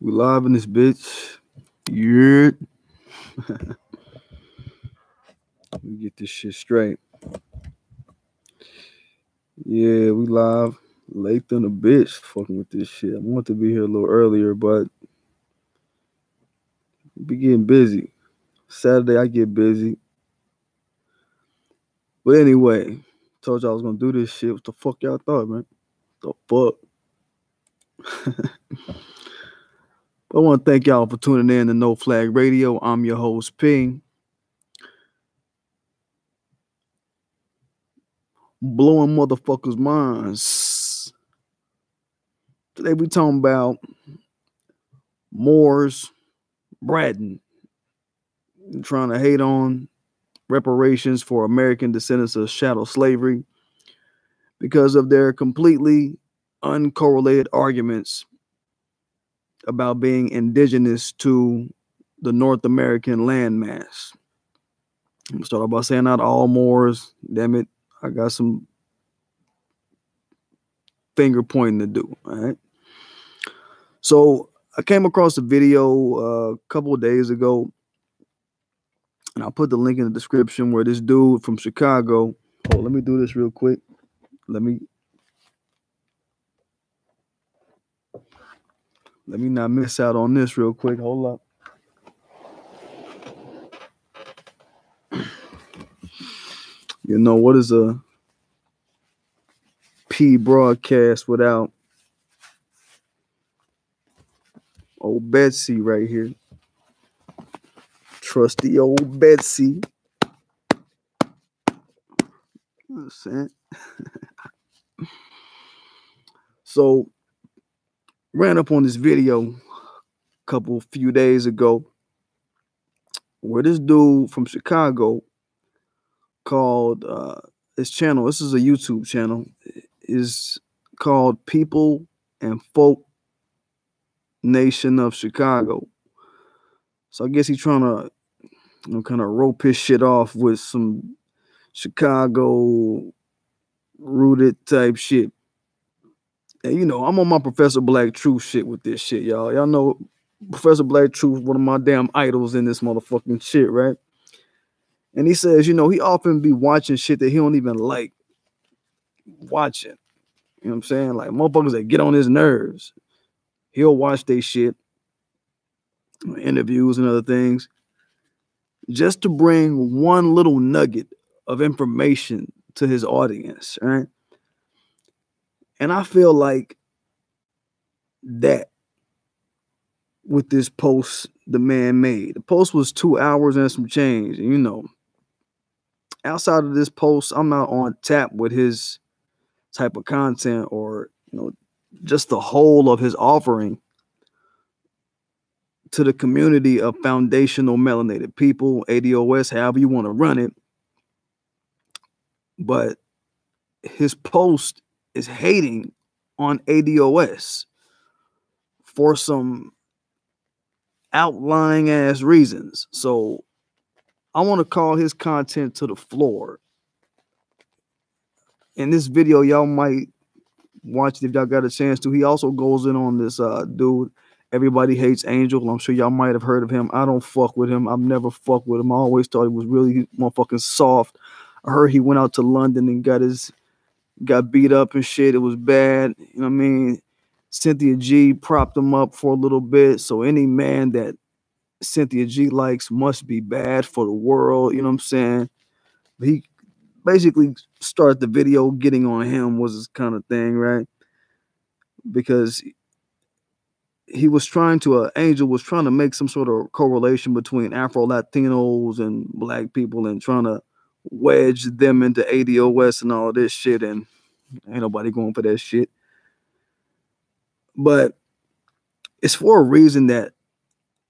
We live in this bitch. Yeah. Let me get this shit straight. Yeah, we live. Late than a bitch fucking with this shit. I want to be here a little earlier, but be getting busy. Saturday I get busy. But anyway, told y'all I was gonna do this shit. What the fuck y'all thought, man? The fuck? I want to thank y'all for tuning in to No Flag Radio. I'm your host, P. Blowing motherfuckers' minds. Today we talking about Moors, Brat, trying to hate on reparations for American descendants of chattel slavery because of their completely uncorrelated arguments about being indigenous to the North American landmass. I'm gonna start off by saying not all Moors. Damn it, I got some finger pointing to do. All right. So I came across a video a couple of days ago, and I'll put the link in the description where this dude from Chicago. Oh, let me do this real quick. Let me not miss out on this real quick. Hold up. You know, what is a P broadcast without old Betsy right here? Trusty old Betsy. You know what I'm saying? So, ran up on this video a few days ago where this dude from Chicago called his channel, this is a YouTube channel, is called People and Folk Nation of Chicago. So I guess he's trying to, kind of rope his shit off with some Chicago rooted type shit. And I'm on my Professor Black Truth shit with this shit, y'all. Y'all know Professor Black Truth, one of my damn idols in this motherfucking shit, right? And he says, he often be watching shit that he don't even like watching. You know what I'm saying? Like motherfuckers that get on his nerves. He'll watch they shit, interviews and other things, just to bring one little nugget of information to his audience, right? And I feel like that with this post the man made. The post was 2 hours and some change. And outside of this post, I'm not on tap with his type of content or, just the whole of his offering to the community of foundational melanated people, ADOS, however you want to run it. But his post is hating on ADOS for some outlying ass reasons. So I want to call his content to the floor. In this video, y'all might watch it if y'all got a chance to. He also goes in on this dude, Everybody Hates Angel. I'm sure y'all might have heard of him. I don't fuck with him. I've never fucked with him. I always thought he was really motherfucking soft. I heard he went out to London and got beat up and shit. It was bad. You know what I mean? Cynthia G propped him up for a little bit. So any man that Cynthia G likes must be bad for the world. You know what I'm saying? But he basically started the video getting on him was his kind of thing, right? Because he was Angel was trying to make some sort of correlation between Afro-Latinos and black people and trying to wedge them into ADOS and all this shit. And ain't nobody going for that shit. But it's for a reason that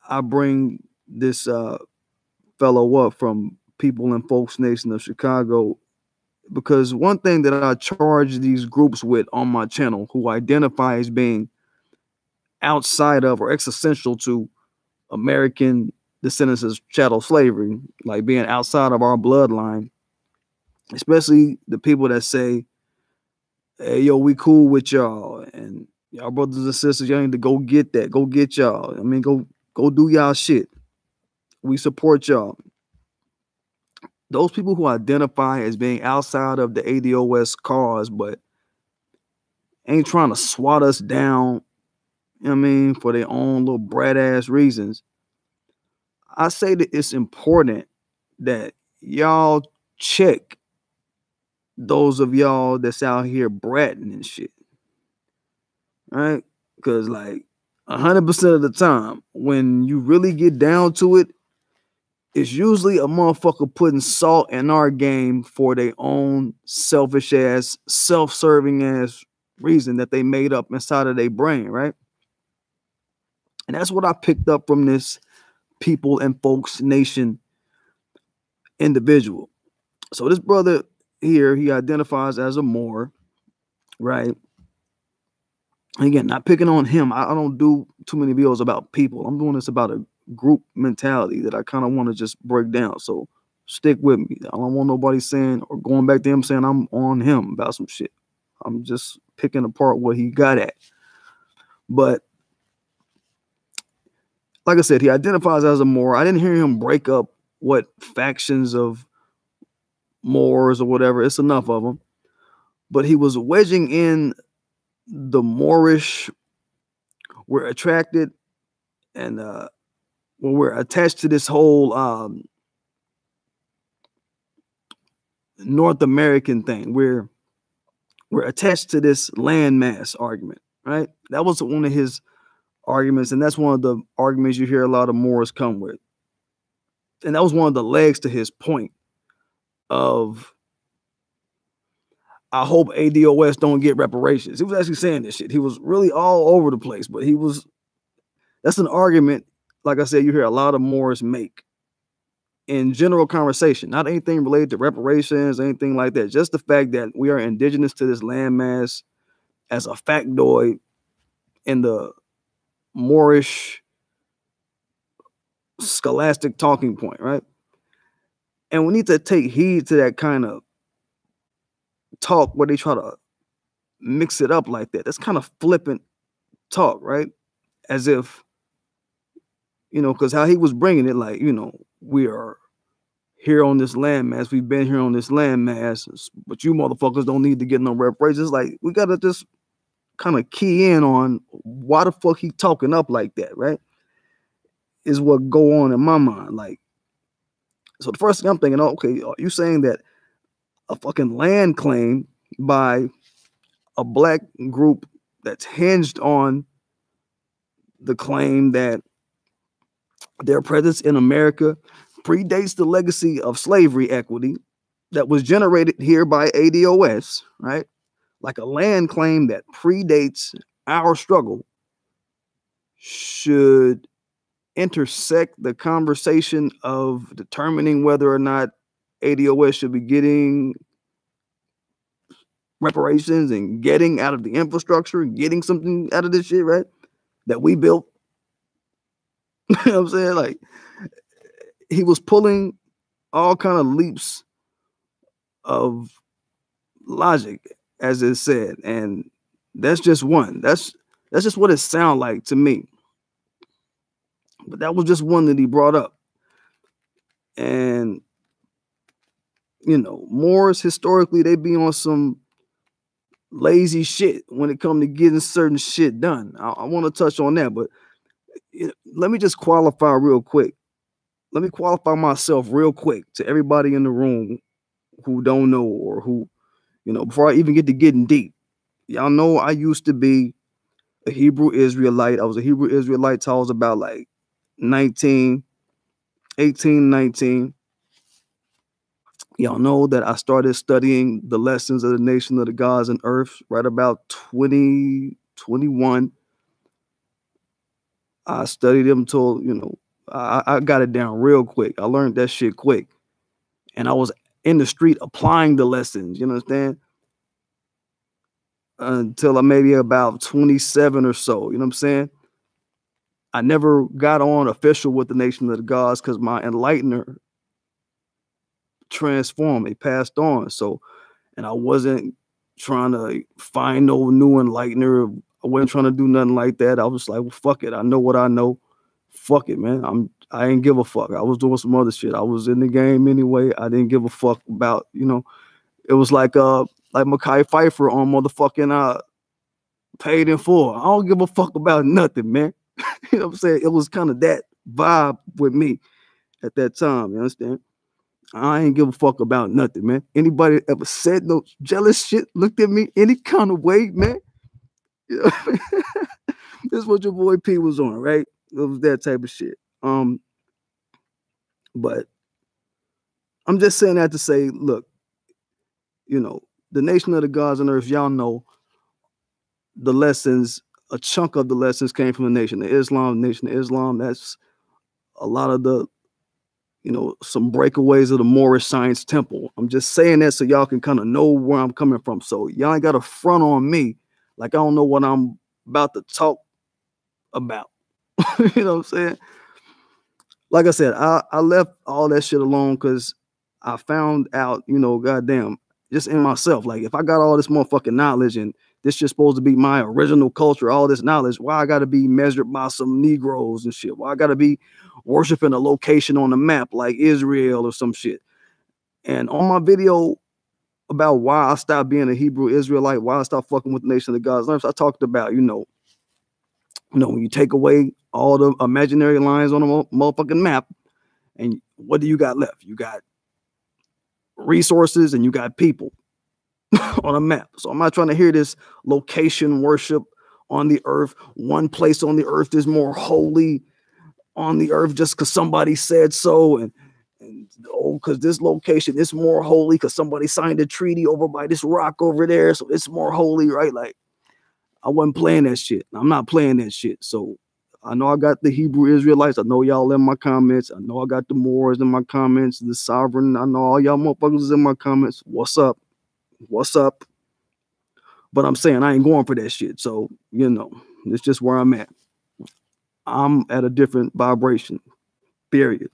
I bring this fellow up from People and Folks Nation of Chicago, because one thing that I charge these groups with on my channel who identify as being outside of or existential to American descendants of chattel slavery, like being outside of our bloodline, especially the people that say, hey, yo, we cool with y'all. And, Y'all brothers and sisters, y'all need to go get that. Go get y'all. I mean, go do y'all shit. We support y'all. Those people who identify as being outside of the ADOS cause, but ain't trying to swat us down, you know what I mean, for their own little brat ass reasons. I say that it's important that y'all check those of y'all that's out here bratting and shit. Right? Because like 100% of the time, when you really get down to it, it's usually a motherfucker putting salt in our game for their own selfish ass, self-serving ass reason that they made up inside of their brain, right? And that's what I picked up from this People and Folks Nation individual. So this brother here, he identifies as a Moor, right? And again, not picking on him. I don't do too many videos about people. I'm doing this about a group mentality that I kind of want to just break down. So stick with me. I don't want nobody saying or going back to him saying I'm on him about some shit. I'm just picking apart what he got at. But like I said, he identifies as a Moor. I didn't hear him break up what factions of Moors or whatever. It's enough of them. But he was wedging in the Moorish. We're attracted and when we're attached to this whole North American thing, we're attached to this landmass argument, right? That was one of his arguments, and that's one of the arguments you hear a lot of Moors come with. And that was one of the legs to his point of, I hope ADOS don't get reparations. He was actually saying this shit. He was really all over the place, but that's an argument, like I said, you hear a lot of Moors make in general conversation, not anything related to reparations, anything like that. Just the fact that we are indigenous to this landmass as a factoid in the Moorish scholastic talking point, right? And we need to take heed to that kind of talk where they try to mix it up like that. That's kind of flippant talk, right? As if, because how he was bringing it, like, we are here on this landmass. We've been here on this landmass, but you motherfuckers don't need to get no reparations. Like, we got to just kind of key in on why the fuck he talking up like that, right? Is what go on in my mind. Like, so the first thing I'm thinking, okay, are you saying that a fucking land claim by a black group that's hinged on the claim that their presence in America predates the legacy of slavery equity that was generated here by ADOS, right? Like a land claim that predates our struggle should intersect the conversation of determining whether or not ADOS should be getting reparations and getting out of the infrastructure and getting something out of this shit, right? That we built. You know what I'm saying? Like, he was pulling all kind of leaps of logic, as it said, and that's just one. That's just what it sounded like to me. But that was just one that he brought up. And Moors historically, they be on some lazy shit when it comes to getting certain shit done. I want to touch on that, but let me just qualify real quick. Let me qualify myself real quick to everybody in the room who don't know or who, before I even get to getting deep. Y'all know I used to be a Hebrew Israelite. I was a Hebrew Israelite till I was about like 19. Y'all know that I started studying the lessons of the nation of the gods and earth right about 2021. I studied them till, I got it down real quick. I learned that shit quick. And I was in the street applying the lessons, you understand? Until I maybe about 27 or so, you know what I'm saying? I never got on official with the nation of the gods because my enlightener transformed, he passed on. So, and I wasn't trying to find no new enlightener. I wasn't trying to do nothing like that. I was like, well, fuck it. I know what I know. Fuck it, man. I ain't give a fuck. I was doing some other shit. I was in the game anyway. I didn't give a fuck about, it was like Mekhi Phifer on motherfucking Paid in Full. I don't give a fuck about nothing, man. You know what I'm saying? It was kind of that vibe with me at that time. You understand? I ain't give a fuck about nothing, man. Anybody ever said no jealous shit, looked at me any kind of way, man? You know what I mean? This is what your boy P was on, right? It was that type of shit. But I'm just saying that to say, look, the nation of the gods on earth, y'all know the lessons, a chunk of the lessons came from the Nation of Islam. Nation of Islam, that's a lot of the, some breakaways of the Moorish Science Temple. I'm just saying that so y'all can kind of know where I'm coming from. So y'all ain't got to front on me like I don't know what I'm about to talk about. You know what I'm saying? Like I said, I left all that shit alone because I found out, goddamn, just in myself, like if I got all this motherfucking knowledge and this shit's supposed to be my original culture, all this knowledge, why I got to be measured by some Negroes and shit? Why I got to be worshiping a location on the map like Israel or some shit? And on my video about why I stopped being a Hebrew Israelite, why I stopped fucking with the nation of the gods, I talked about, when you take away all the imaginary lines on a motherfucking map, and what do you got left? You got resources and you got people on a map. So I'm not trying to hear this location worship on the earth. One place on the earth is more holy on the earth just because somebody said so, and because this location is more holy because somebody signed a treaty over by this rock over there, so it's more holy, right? Like, I wasn't playing that shit. I'm not playing that shit. So I know I got the Hebrew Israelites. I know y'all in my comments. I know I got the Moors in my comments, the Sovereign. I know all y'all motherfuckers is in my comments. What's up? What's up? But I'm saying I ain't going for that shit. So, it's just where I'm at. I'm at a different vibration, period.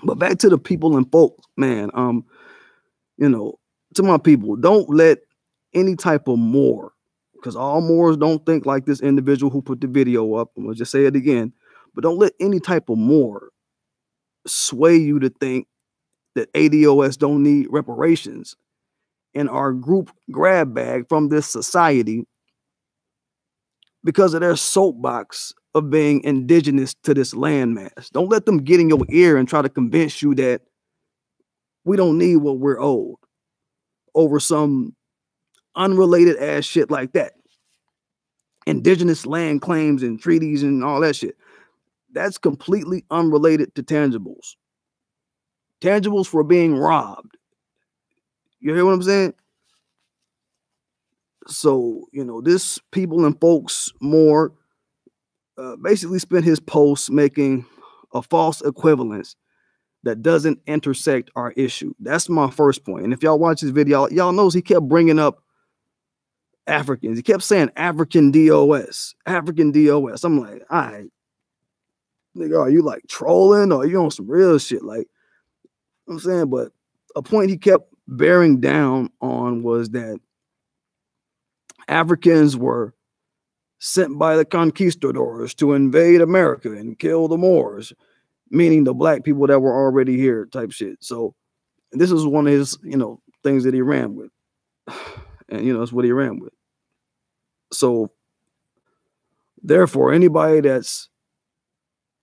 But back to the people and folks, man, to my people, don't let any type of Moor, because all Moors don't think like this individual who put the video up. I'm going to just say it again. But don't let any type of Moor sway you to think that ADOS don't need reparations in our group grab bag from this society because of their soapbox of being indigenous to this landmass. Don't let them get in your ear and try to convince you that we don't need what we're owed over some unrelated ass shit like that. Indigenous land claims and treaties and all that shit. That's completely unrelated to tangibles. Tangibles for being robbed. You hear what I'm saying? So, this people and folks more basically spent his post making a false equivalence that doesn't intersect our issue. That's my first point. And if y'all watch this video, y'all knows he kept bringing up Africans. He kept saying African DOS, African DOS. I'm like, all right, nigga, are you like trolling or are you on some real shit? Like, I'm saying, but a point he kept bearing down on was that Africans were sent by the conquistadors to invade America and kill the Moors, meaning the black people that were already here type shit. So this is one of his, things that he ran with. And, that's what he ran with. So therefore, anybody that's,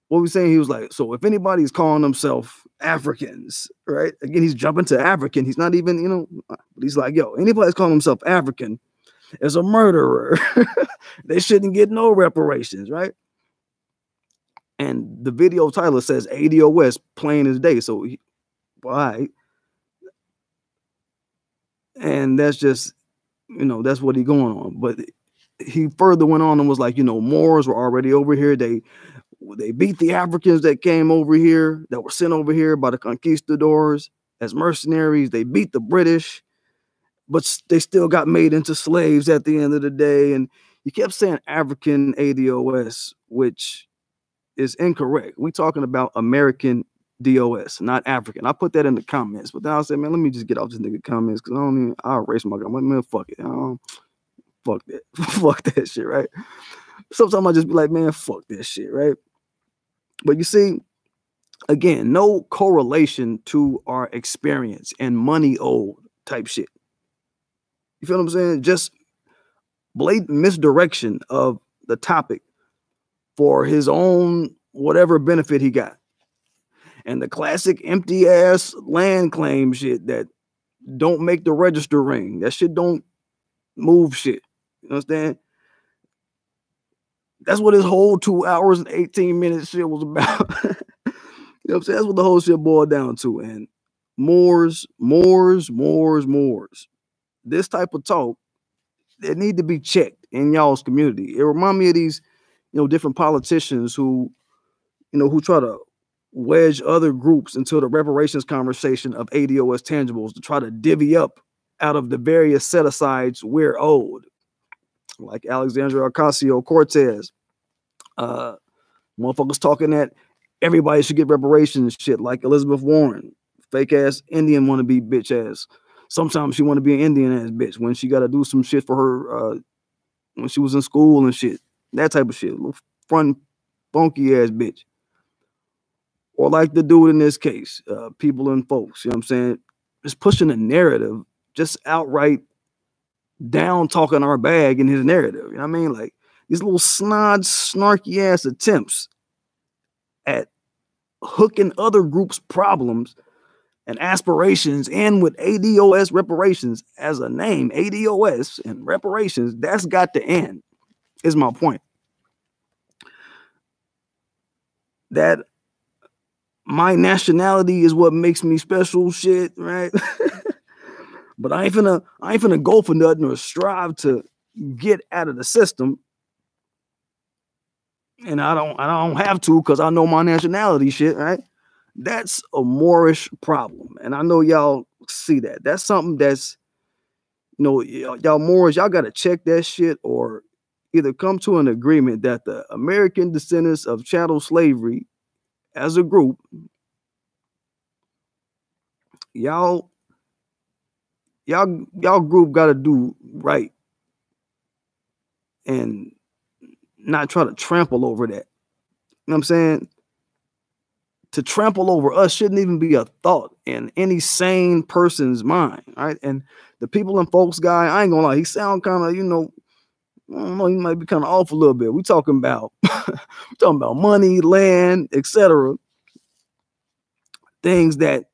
what was saying, he was like, so if anybody's calling themselves Africans, right? Again, he's jumping to African. He's not even, but he's like, yo, anybody's calling himself African is a murderer. They shouldn't get no reparations, right? And the video title says ADOS, plain as day. So, why? And that's just, that's what he's going on. But he further went on and was like, Moors were already over here. They beat the Africans that came over here, that were sent over here by the conquistadors as mercenaries. They beat the British, but they still got made into slaves at the end of the day. And he kept saying African ADOS, which is incorrect. We're talking about American DOS, not African. I put that in the comments, but then I said, man, let me just get off this nigga comments because I'll erase my comment. Man, fuck it. fuck that. Fuck that shit, right? Sometimes I just be like, man, fuck that shit, right? But you see, again, no correlation to our experience and money owed type shit. You feel what I'm saying? Just blatant misdirection of the topic for his own whatever benefit he got. And the classic empty ass land claim shit that don't make the register ring. That shit don't move shit. You understand? That's what his whole 2 hours and 18 minutes shit was about. You know what I'm saying? That's what the whole shit boiled down to. And Moors. This type of talk, it need to be checked in y'all's community. It remind me of these, different politicians who try to wedge other groups into the reparations conversation of ADOS tangibles to try to divvy up out of the various set-asides we're owed. Like Alexandria Ocasio-Cortez. Motherfuckers talking that everybody should get reparations shit, like Elizabeth Warren. Fake-ass Indian wannabe bitch-ass. Sometimes she want to be an Indian-ass bitch when she got to do some shit for her when she was in school and shit. That type of shit. Little front funky-ass bitch. Or like the dude in this case, people and folks, you know what I'm saying? Just pushing a narrative, just outright down talking our bag in his narrative. You know what I mean? Like these little snod, snarky ass attempts at hooking other groups' problems and aspirations in with ADOS reparations as a name, ADOS and reparations, that's got to end, is my point. That my nationality is what makes me special shit, right? But I ain't finna go for nothing or strive to get out of the system. And I don't have to because I know my nationality shit, right? That's a Moorish problem. And I know y'all see that. That's something that's, y'all Moorish, y'all gotta check that shit or either come to an agreement that the American descendants of chattel slavery as a group, y'all group got to do right and not try to trample over that. You know what I'm saying? To trample over us shouldn't even be a thought in any sane person's mind, right? And the people and folks guy, I ain't gonna lie, he sound kind of, I don't know, he might be kind of off a little bit. We talking about money, land, etc. Things that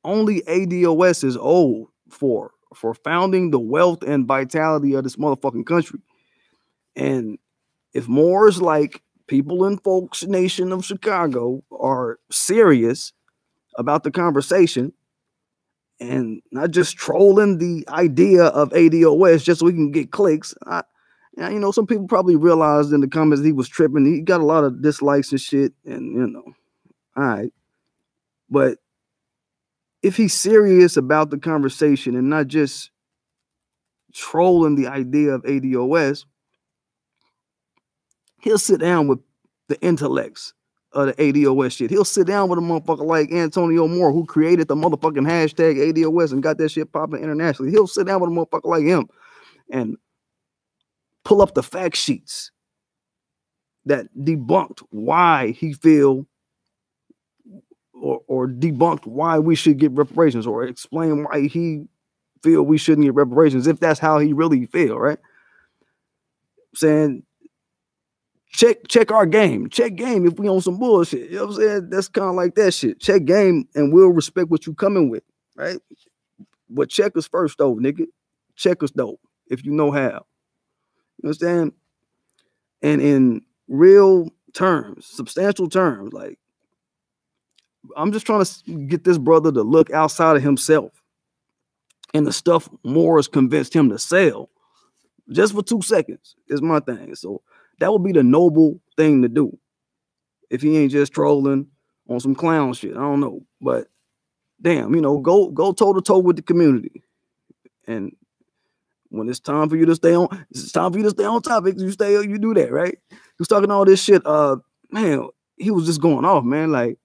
only ADOS is owed for founding the wealth and vitality of this motherfucking country. And if Moors like people and folks nation of Chicago are serious about the conversation and not just trolling the idea of ADOS just so we can get clicks, some people probably realized in the comments he was tripping. He got a lot of dislikes and shit, and all right. But if he's serious about the conversation and not just trolling the idea of ADOS, he'll sit down with the intellects of the ADOS shit. He'll sit down with a motherfucker like Antonio Moore, who created the motherfucking hashtag ADOS and got that shit popping internationally. He'll sit down with a motherfucker like him and pull up the fact sheets that debunked why he feel or debunked why we should get reparations, or explain why he feel we shouldn't get reparations, if that's how he really feel, right? Saying check our game. Check game if we on some bullshit. You know what I'm saying? That's kind of like that shit. Check game and we'll respect what you coming with, right? But check us first though, nigga. Check us though, if you know how. You understand? And in real terms, substantial terms, like, I'm just trying to get this brother to look outside of himself and the stuff Morris convinced him to sell just for 2 seconds is my thing. So that would be the noble thing to do if he ain't just trolling on some clown shit. I don't know, but damn, go toe to toe with the community. And when it's time for you to stay on topic, you do that, right? He was talking all this shit. Man, he was just going off, man. Like,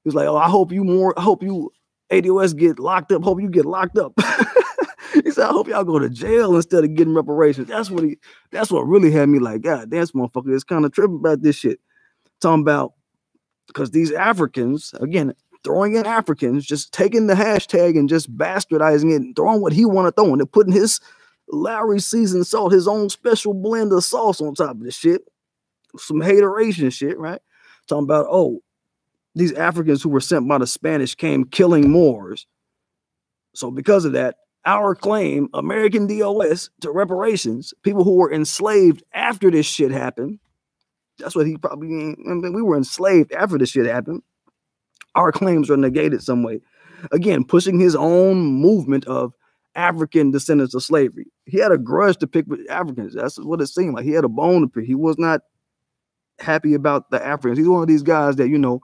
he was like, oh, I hope you ADOS get locked up. Hope you get locked up. He said, I hope y'all go to jail instead of getting reparations. That's what really had me like, God, this motherfucker is kind of tripping about this shit. Talking about, because these Africans, again, throwing in Africans, just taking the hashtag and just bastardizing it and throwing what he want to throw in. They're putting his Lowry seasoned salt, his own special blend of sauce on top of this shit. Some hateration shit, right? Talking about, oh, these Africans who were sent by the Spanish came killing Moors. So because of that, our claim, American DOS to reparations, people who were enslaved after this shit happened. That's what he probably mean. I mean, we were enslaved after this shit happened. Our claims are negated some way. Again, pushing his own movement of African descendants of slavery. He had a grudge to pick with Africans. That's what it seemed like. He had a bone to pick. He was not happy about the Africans. He's one of these guys that, you know,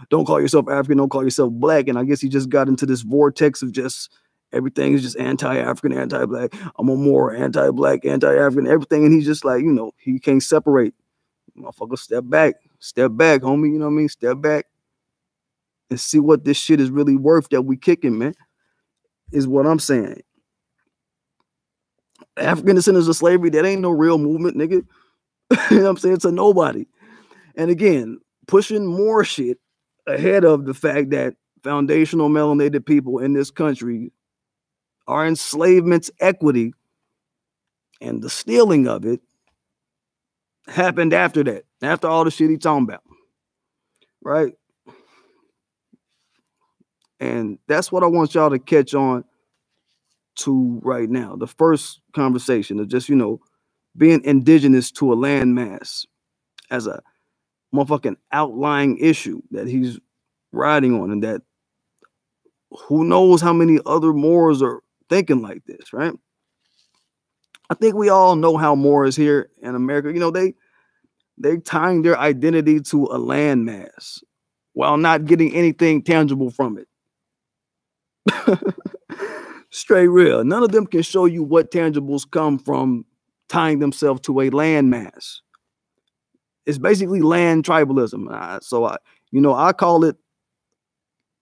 don't call yourself African, don't call yourself black. And I guess he just got into this vortex of just everything is just anti-African, anti-black. I'm a more anti-black, anti-African, everything. And he's just like, you know, he can't separate. Motherfucker, step back, homie. You know what I mean? Step back and see what this shit is really worth that we kicking, man, is what I'm saying. African descendants of slavery, that ain't no real movement, nigga. You know what I'm saying? It's a nobody. And again, pushing more shit ahead of the fact that foundational melanated people in this country are enslavement's equity, and the stealing of it happened after that, after all the shit he talking about, right? And that's what I want y'all to catch on to right now. The first conversation of just, you know, being indigenous to a landmass as a motherfucking outlying issue that he's riding on, and that who knows how many other Moors are thinking like this, right? I think we all know how Moors here in America, you know, they tying their identity to a landmass while not getting anything tangible from it. Straight real. None of them can show you what tangibles come from tying themselves to a landmass. It's basically land tribalism. So I call it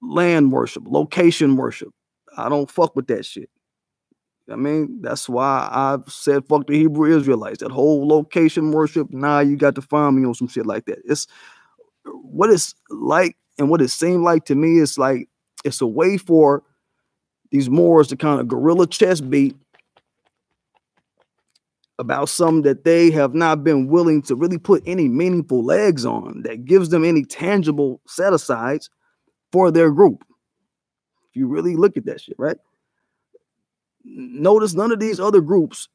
land worship, location worship. I don't fuck with that shit. I mean, that's why I've said fuck the Hebrew Israelites. That whole location worship, nah, you got to find me on some shit like that. It's what it's like, and what it seemed like to me is like it's a way for these Moors to kind of guerrilla chest beat about something that they have not been willing to really put any meaningful legs on that gives them any tangible set-asides for their group. If you really look at that shit, right? Notice none of these other groups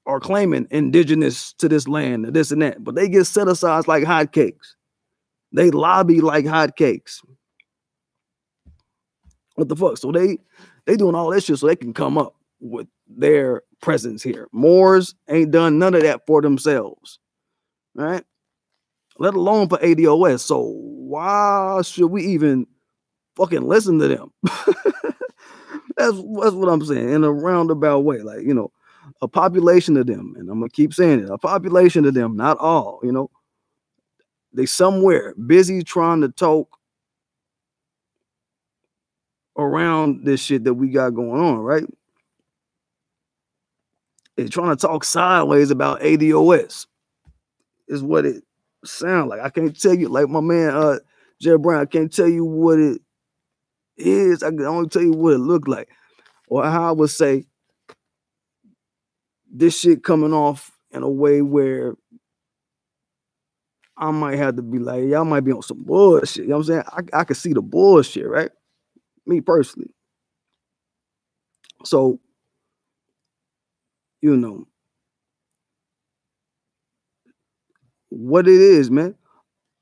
are claiming indigenous to this land, or this and that, but they get set-asides like hotcakes. They lobby like hotcakes. What the fuck? So they doing all that shit so they can come up with their presence here. Moors ain't done none of that for themselves, right? Let alone for ADOS. So why should we even fucking listen to them? That's what I'm saying, in a roundabout way. Like, you know, a population of them, and I'm gonna keep saying it, a population of them, not all, you know, they somewhere busy trying to talk around this shit that we got going on, right? They're trying to talk sideways about ADOS, is what it sounds like. I can't tell you, like my man Jay Brown, I can't tell you what it is. I can only tell you what it looked like, or how I would say this shit coming off in a way where I might have to be like, y'all might be on some bullshit. You know what I'm saying? I can see the bullshit, right? Me personally. So, you know, what it is, man.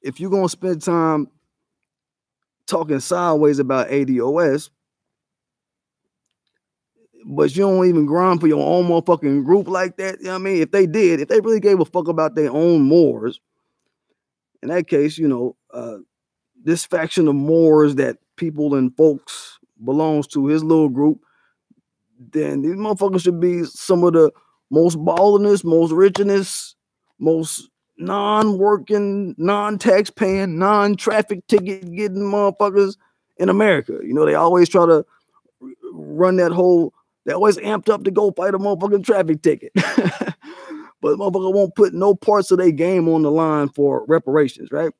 If you're going to spend time talking sideways about ADOS, but you don't even grind for your own motherfucking group like that, you know what I mean? If they did, if they really gave a fuck about their own Moors, in that case, you know, this faction of Moors that people and folks belongs to, his little group, then these motherfuckers should be some of the most ballingest, most richest, most non-working, non-tax paying, non-traffic ticket getting motherfuckers in America. You know, they always try to run that whole They always amped up to go fight a motherfucking traffic ticket. But motherfucker won't put no parts of their game on the line for reparations, right?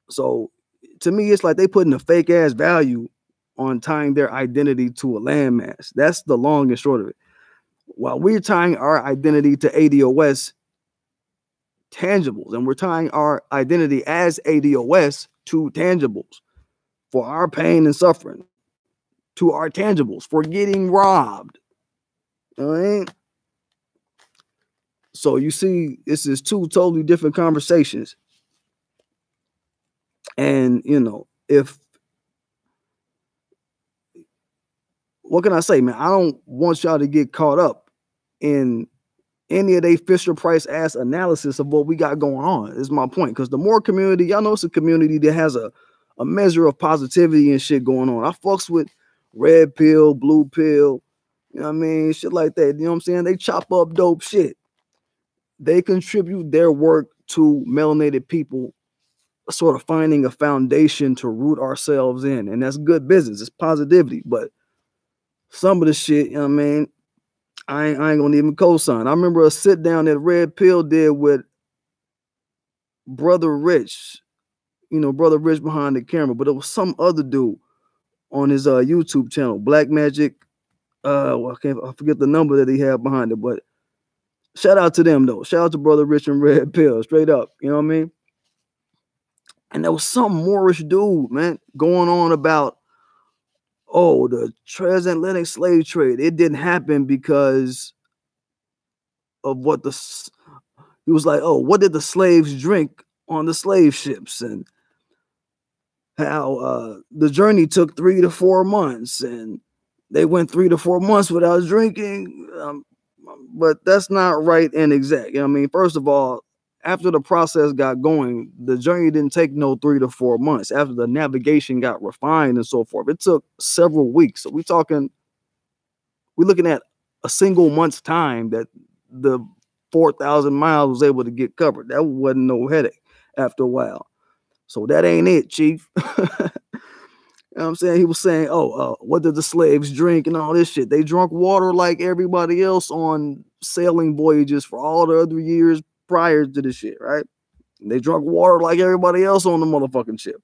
So to me, it's like they putting a fake ass value on tying their identity to a landmass. That's the long and short of it. While we're tying our identity to ADOS tangibles, and we're tying our identity as ADOS to tangibles for our pain and suffering, to our tangibles for getting robbed. All right. So you see, this is two totally different conversations. And what can I say, man? I don't want y'all to get caught up in any of they Fisher Price ass analysis of what we got going on, is my point. Because the more community, y'all know it's a community that has a measure of positivity and shit going on. I fucks with red pill, blue pill, you know what I mean? Shit like that. You know what I'm saying? They chop up dope shit. They contribute their work to melanated people sort of finding a foundation to root ourselves in. And that's good business. It's positivity. But some of the shit, you know what I mean? I ain't gonna even co-sign. I remember a sit down that Red Pill did with Brother Rich, Brother Rich behind the camera, but it was some other dude on his YouTube channel, Black Magic. I forget the number that he had behind it, but shout out to them though. Shout out to Brother Rich and Red Pill, straight up. You know what I mean? And there was some Moorish dude, man, going on about, oh, the transatlantic slave trade. It didn't happen because of what he was like, oh, what did the slaves drink on the slave ships, and how the journey took 3 to 4 months, and they went 3 to 4 months without drinking. But that's not right and exact. You know what I mean? First of all, after the process got going, the journey didn't take no 3 to 4 months. After the navigation got refined and so forth, it took several weeks. So we're looking at a single month's time that the 4,000 miles was able to get covered. That wasn't no headache after a while. So that ain't it, Chief. You know what I'm saying? He was saying, what did the slaves drink and all this shit? They drank water like everybody else on sailing voyages for all the other years prior to this shit, right? And they drank water like everybody else on the motherfucking ship.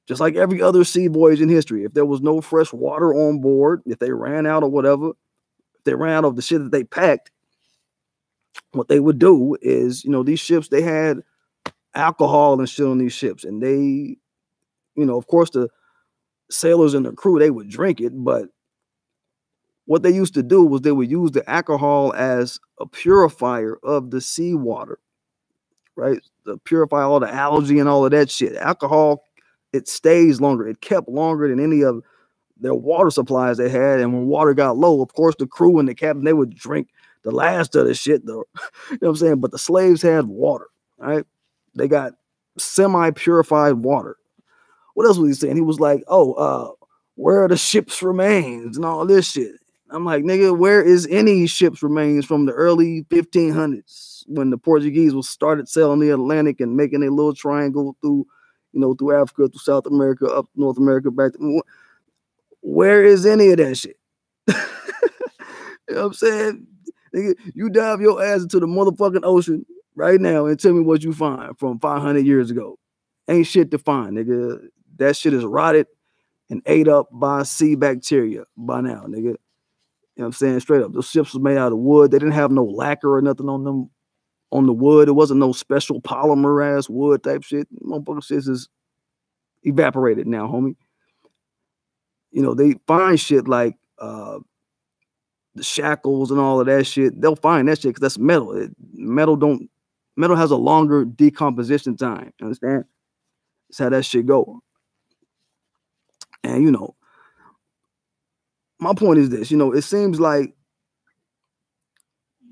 Just like every other sea voyage in history. If there was no fresh water on board, if they ran out or whatever, if they ran out of the shit that they packed, what they would do is, these ships, they had alcohol and shit on these ships. And they, of course, the sailors and the crew, they would drink it, but what they used to do was they would use the alcohol as a purifier of the seawater, right? To purify all the algae and all of that shit. Alcohol, it stays longer. It kept longer than any of their water supplies they had. And when water got low, of course, the crew and the captain, they would drink the last of the shit, though. You know what I'm saying? But the slaves had water, right? They got semi-purified water. What else was he saying? He was like, where are the ship's remains and all this shit? I'm like, nigga, where is any ship's remains from the early 1500s when the Portuguese started sailing the Atlantic and making a little triangle through, through Africa, through South America, up North America, back to, where is any of that shit? You know what I'm saying? Nigga, you dive your ass into the motherfucking ocean right now and tell me what you find from 500 years ago. Ain't shit to find, nigga. That shit is rotted and ate up by sea bacteria by now, nigga. You know what I'm saying? Straight up. Those ships was made out of wood. They didn't have no lacquer or nothing on them, on the wood. It wasn't no special polymer ass wood type shit. Motherfucking shit is evaporated now, homie. They find shit like the shackles and all of that shit. They'll find that shit because that's metal. Metal has a longer decomposition time. You understand? That's how that shit go. And my point is this, it seems like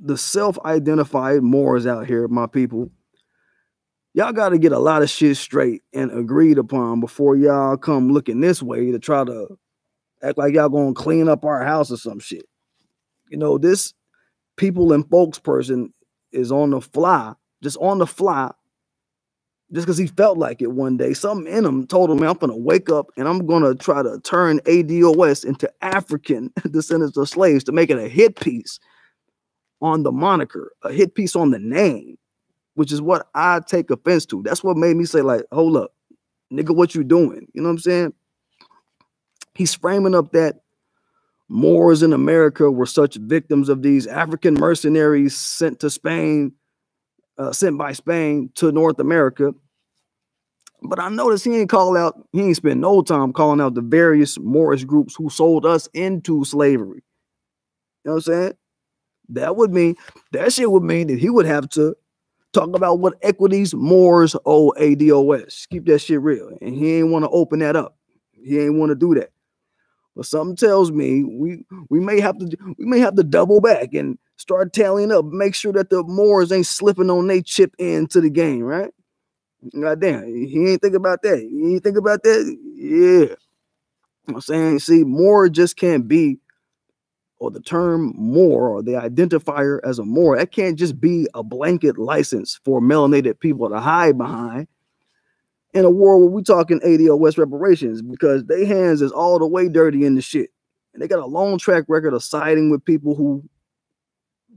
the self-identified Moors out here, my people, y'all got to get a lot of shit straight and agreed upon before y'all come looking this way to try to act like y'all gonna clean up our house or some shit. This people and folks person is on the fly, just on the fly, just because he felt like it one day. Something in him told him, man, I'm going to wake up and I'm going to try to turn ADOS into African descendants of slaves to make it a hit piece on the moniker, a hit piece on the name, which is what I take offense to. That's what made me say, like, hold up, nigga, what you doing? You know what I'm saying? He's framing up that Moors in America were such victims of these African mercenaries sent to Spain, sent by Spain to North America. But I noticed he ain't spent no time calling out the various Moorish groups who sold us into slavery. You know what I'm saying? That shit would mean that he would have to talk about what equities Moors owe ADOS. Keep that shit real. And he ain't want to open that up. He ain't want to do that. But something tells me we may have to double back and start tallying up, make sure that the Moors ain't slipping on they chip into the game, right? God damn, he ain't think about that. He ain't think about that. Yeah. I'm saying, see, Moor just can't be, or the term Moor or the identifier as a Moor, that can't just be a blanket license for melanated people to hide behind in a war where we talking ADOS reparations, because their hands is all the way dirty in the shit. And they got a long track record of siding with people who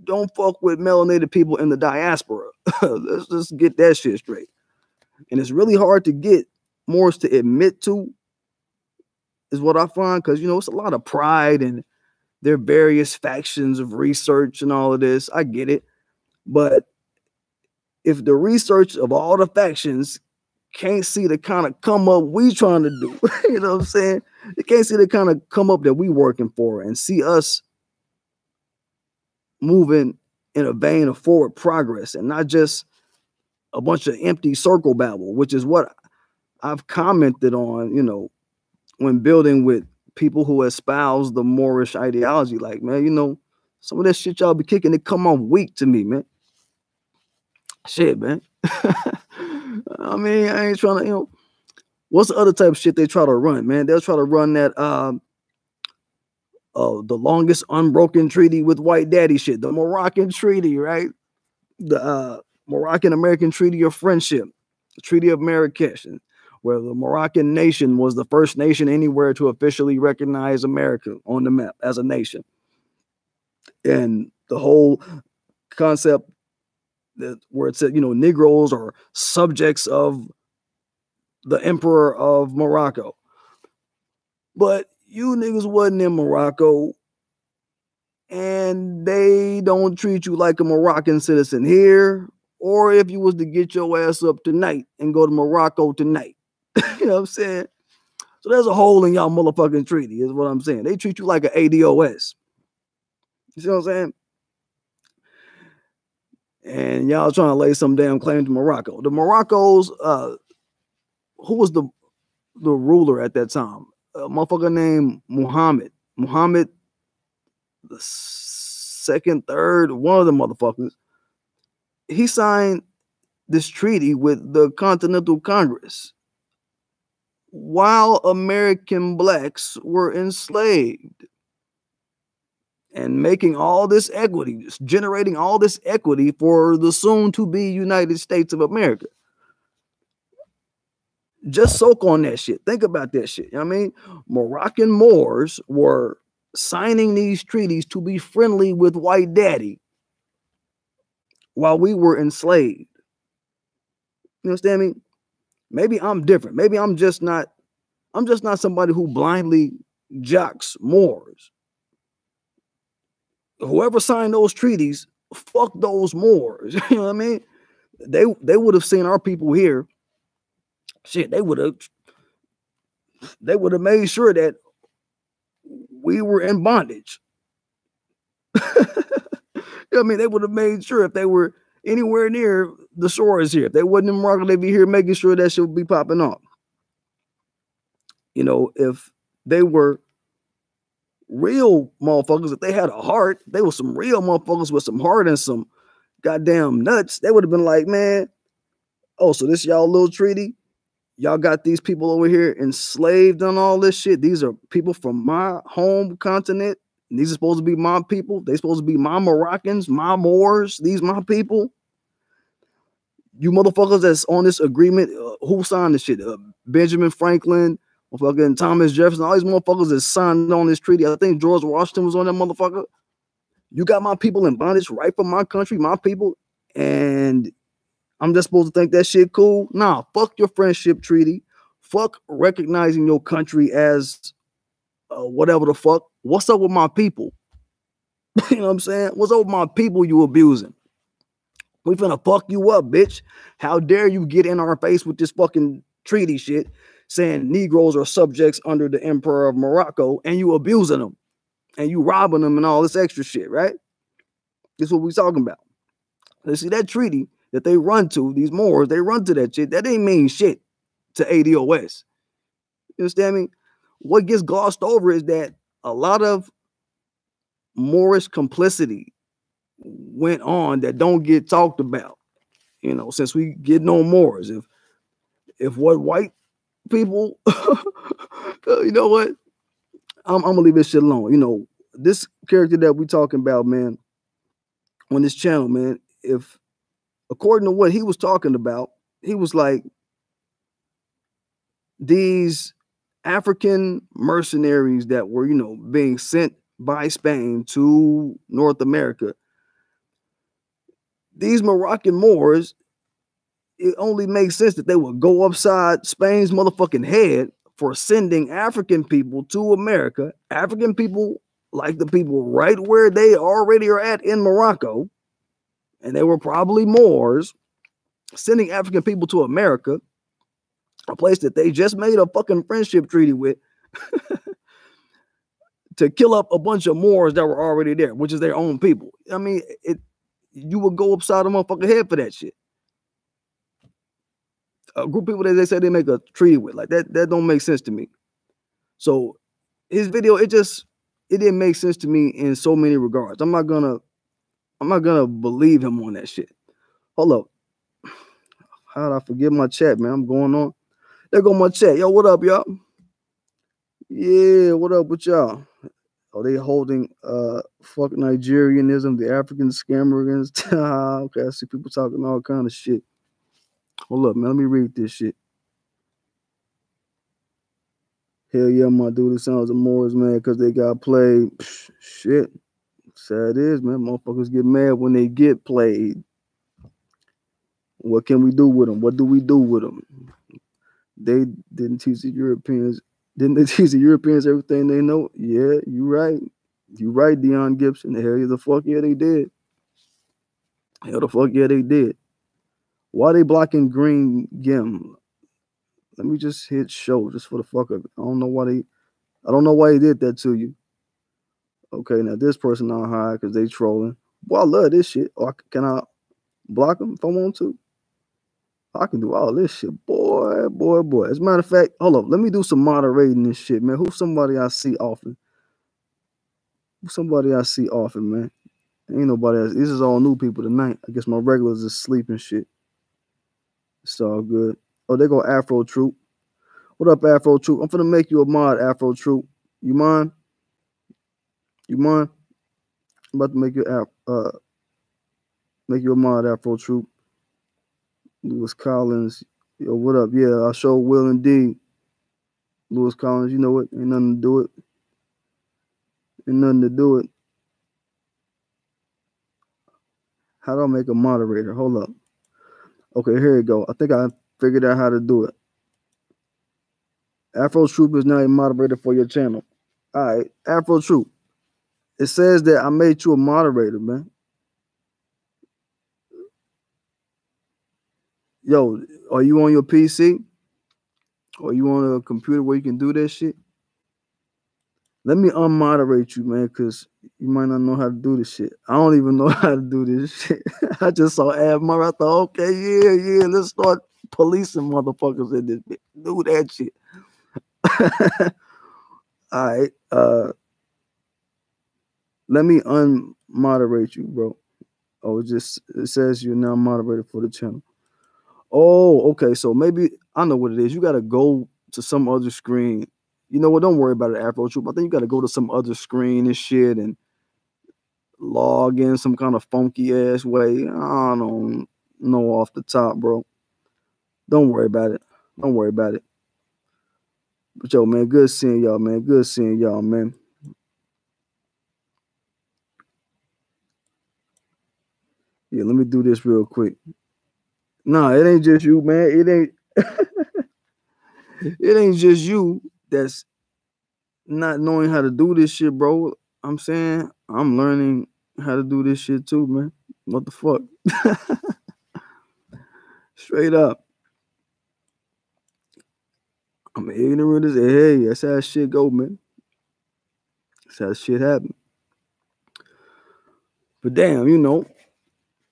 don't fuck with melanated people in the diaspora. Let's just get that shit straight. And it's really hard to get Moors to admit to, is what I find, because, you know, it's a lot of pride and their various factions of research and all of this. I get it. But if the research of all the factions can't see the kind of come up we trying to do, you know what I'm saying? They can't see the kind of come up that we working for and see us moving in a vein of forward progress and not just a bunch of empty circle babble, which is what I've commented on, you know, when building with people who espouse the Moorish ideology. Like, man, you know, some of that shit y'all be kicking, it come off weak to me, man. Shit, man. I mean, I ain't trying to, you know, what's the other type of shit they try to run, man? They'll try to run that the longest unbroken treaty with white daddy shit, the Moroccan treaty, right? The Moroccan American Treaty of Friendship, the Treaty of Marrakesh, where the Moroccan nation was the first nation anywhere to officially recognize America on the map as a nation. And the whole concept that where it said, you know, Negroes are subjects of the Emperor of Morocco. But you niggas wasn't in Morocco, and they don't treat you like a Moroccan citizen here, or if you was to get your ass up tonight and go to Morocco tonight. You know what I'm saying? So there's a hole in y'all motherfucking treaty, is what I'm saying. They treat you like an ADOS. You see what I'm saying? And y'all trying to lay some damn claim to Morocco. The Moroccos, who was the ruler at that time? A motherfucker named Muhammad the second, third, one of the motherfuckers. He signed this treaty with the Continental Congress while American blacks were enslaved, and making all this equity, generating all this equity for the soon-to-be United States of America. Just soak on that shit. Think about that shit. You know what I mean? Moroccan Moors were signing these treaties to be friendly with white daddy while we were enslaved. You understand me? Maybe I'm different. Maybe I'm just not somebody who blindly jocks Moors. Whoever signed those treaties, fuck those Moors. You know what I mean? They would have seen our people here. Shit, they would have made sure that we were in bondage. You know what I mean? They would have made sure if they were anywhere near the shores here, if they wasn't in Morocco, they'd be here making sure that shit would be popping off. You know, if they were real motherfuckers, if they had a heart, they were some real motherfuckers with some heart and some goddamn nuts, they would have been like, man, oh, so this y'all little treaty? Y'all got these people over here enslaved and all this shit. These are people from my home continent. These are supposed to be my people. They supposed to be my Moroccans, my Moors. These my people. You motherfuckers that's on this agreement, who signed this shit? Benjamin Franklin, motherfucking Thomas Jefferson, all these motherfuckers that signed on this treaty. I think George Washington was on that motherfucker. You got my people in bondage right from my country, my people, and I'm just supposed to think that shit cool? Nah, fuck your friendship treaty. Fuck recognizing your country as whatever the fuck. What's up with my people? You know what I'm saying? What's up with my people you abusing? We finna fuck you up, bitch. How dare you get in our face with this fucking treaty shit saying Negroes are subjects under the Emperor of Morocco and you abusing them and you robbing them and all this extra shit, right? This is what we talking about. You see that treaty that they run to, these Moors, they run to that shit. That ain't mean shit to ADOS. You understand me? What gets glossed over is that a lot of Moorish complicity went on that don't get talked about. You know, since we getting on Moors, if what white people, you know what? I'm gonna leave this shit alone. You know, this character that we talking about, man, on this channel, man, if according to what he was talking about, he was like, these African mercenaries that were, you know, being sent by Spain to North America, these Moroccan Moors, it only makes sense that they would go upside Spain's motherfucking head for sending African people to America. African people, like the people right where they already are at in Morocco, and they were probably Moors, sending African people to America, a place that they just made a fucking friendship treaty with, to kill up a bunch of Moors that were already there, which is their own people. I mean, you would go upside a motherfucking head for that shit. A group of people that they say they make a treaty with, like that don't make sense to me. So his video, it didn't make sense to me in so many regards. I'm not gonna believe him on that shit. Hold up. How did I forget my chat, man? I'm going on. There go my chat. Yo, what up, y'all? Yeah, what up with y'all? Are they holding fuck Nigerianism, the African scammers? Okay, I see people talking all kind of shit. Hold up, man. Let me read this shit. Hell yeah, my dude. It sounds of Moors, man, because they got played. Shit. Sad is, man. Motherfuckers get mad when they get played. What can we do with them? What do we do with them? They didn't teach the Europeans. Didn't they teach the Europeans everything they know? Yeah, you right. You right, Dion Gibson. Hell the fuck yeah, they did. Hell the fuck yeah, they did. Why they blocking Green Gim? Let me just hit show just for the fuck of it. I don't know why they did that to you. Okay, now this person on high because they trolling. Boy, I love this shit. Or can I block them if I want to? I can do all this shit. Boy. As a matter of fact, hold up. Let me do some moderating this shit, man. Who's somebody I see often? Man. Ain't nobody else. This is all new people tonight. I guess my regulars is sleeping shit. It's all good. Oh, they go Afro Troop. What up, Afro Troop? I'm finna make you a mod, Afro Troop. You mind? I'm about to make you a mod, Afro Troop. Lewis Collins. Yo, what up? Yeah, I'll show Will and D. Lewis Collins, you know what? Ain't nothing to do it. How do I make a moderator? Hold up. Okay, here you go. I think I figured out how to do it. Afro Troop is now a moderator for your channel. All right, Afro Troop. It says that I made you a moderator, man. Yo, are you on your PC? Or you on a computer where you can do that shit? Let me unmoderate you, man, because you might not know how to do this shit. I don't even know how to do this shit. I just saw Ad Murray. I thought, okay, yeah, let's start policing motherfuckers in this bitch. Do that shit. All right. Let me unmoderate you, bro. Oh, it says you're now moderated for the channel. Oh, okay. So maybe I know what it is. You gotta go to some other screen. You know what? Don't worry about it, Afro Troop. I think you gotta go to some other screen and shit and log in some kind of funky ass way. I don't know off the top, bro. Don't worry about it. Don't worry about it. But yo, man, good seeing y'all, man. Good seeing y'all, man. Yeah, let me do this real quick. Nah, it ain't just you, man. It ain't just you that's not knowing how to do this shit, bro. I'm saying I'm learning how to do this shit too, man. What the fuck? Straight up. I'm ignorant as hey, that's how shit go, man. That's how shit happen. But damn, you know,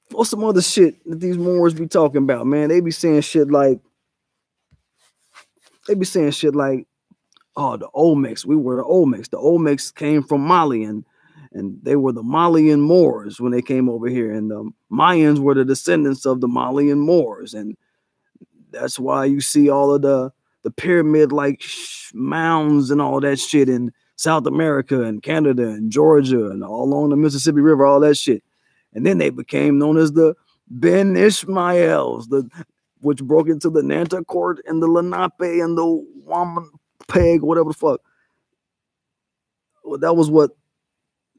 what's some other shit that these Moors be talking about, man? They be saying shit like, oh, the Olmecs, we were the Olmecs. The Olmecs came from Mali, and they were the Malian Moors when they came over here, and the Mayans were the descendants of the Malian Moors, and that's why you see all of the pyramid-like mounds and all that shit in South America and Canada and Georgia and all along the Mississippi River, all that shit. And then they became known as the Ben Ishmaels, which broke into the Nanticourt and the Lenape and the Wampeg, whatever the fuck. Well, that was what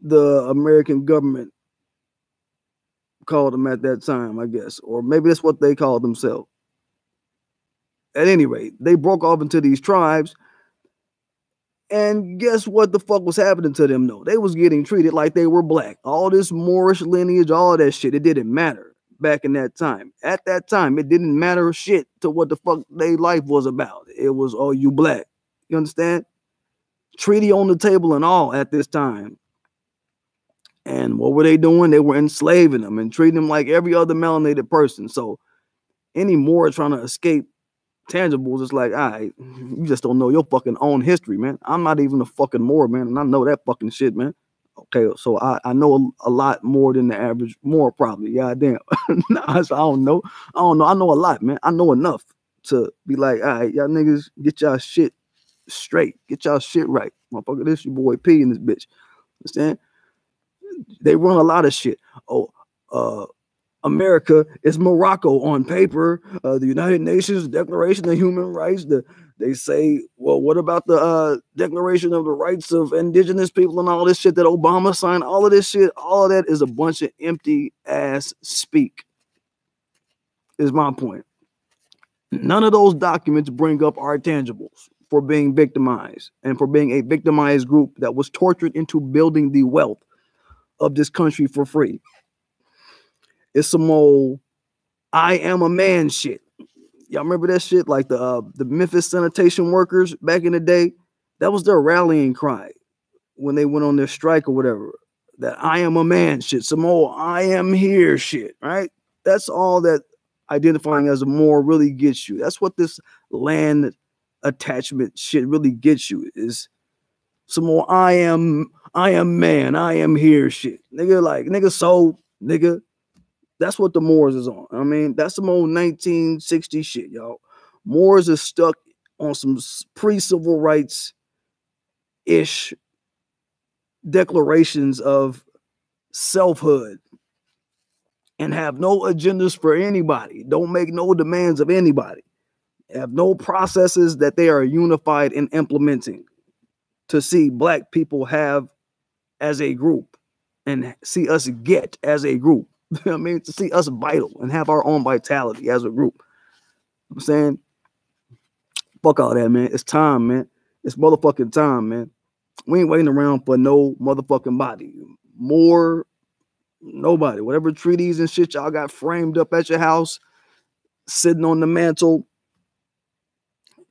the American government called them at that time, I guess. Or maybe that's what they called themselves. At any rate, they broke off into these tribes. And guess what the fuck was happening to them, though? They was getting treated like they were black. All this Moorish lineage, all that shit, it didn't matter back in that time. At that time, it didn't matter shit to what the fuck their life was about. It was, oh, you black. You understand? Treaty on the table and all at this time. And what were they doing? They were enslaving them and treating them like every other melanated person. So any Moor trying to escape tangibles, it's like, all right, you just don't know your fucking own history, man. I'm not even a fucking Moor, man, and I know that fucking shit, man. Okay, so I know a lot more than the average Moor, probably. Goddamn. Nah, so I don't know. I know a lot, man. I know enough to be like, all right, y'all niggas, get y'all shit straight. Get y'all shit right. Motherfucker, this your boy P in this bitch. Understand? They run a lot of shit. America is Morocco on paper. The United Nations Declaration of Human Rights. They say, well, what about the Declaration of the Rights of Indigenous People and all this shit that Obama signed? All of this shit, all of that is a bunch of empty ass speak, is my point. None of those documents bring up our tangibles for being victimized and for being a victimized group that was tortured into building the wealth of this country for free. It's some old I am a man shit. Y'all remember that shit? Like the Memphis sanitation workers back in the day? That was their rallying cry when they went on their strike or whatever. That I am a man shit. Some old I am here shit, right? That's all that identifying as a Moor really gets you. That's what this land attachment shit really gets you, is some more I am man, I am here shit. Nigga, like, nigga sold, nigga. That's what the Moors is on. I mean, that's some old 1960 shit, y'all. Moors is stuck on some pre-civil rights-ish declarations of selfhood and have no agendas for anybody. Don't make no demands of anybody. Have no processes that they are unified in implementing to see black people have as a group and see us get as a group. I mean, to see us vital and have our own vitality as a group. I'm saying, fuck all that, man. It's time, man. It's motherfucking time, man. We ain't waiting around for no motherfucking body. More, nobody. Whatever treaties and shit y'all got framed up at your house, sitting on the mantle,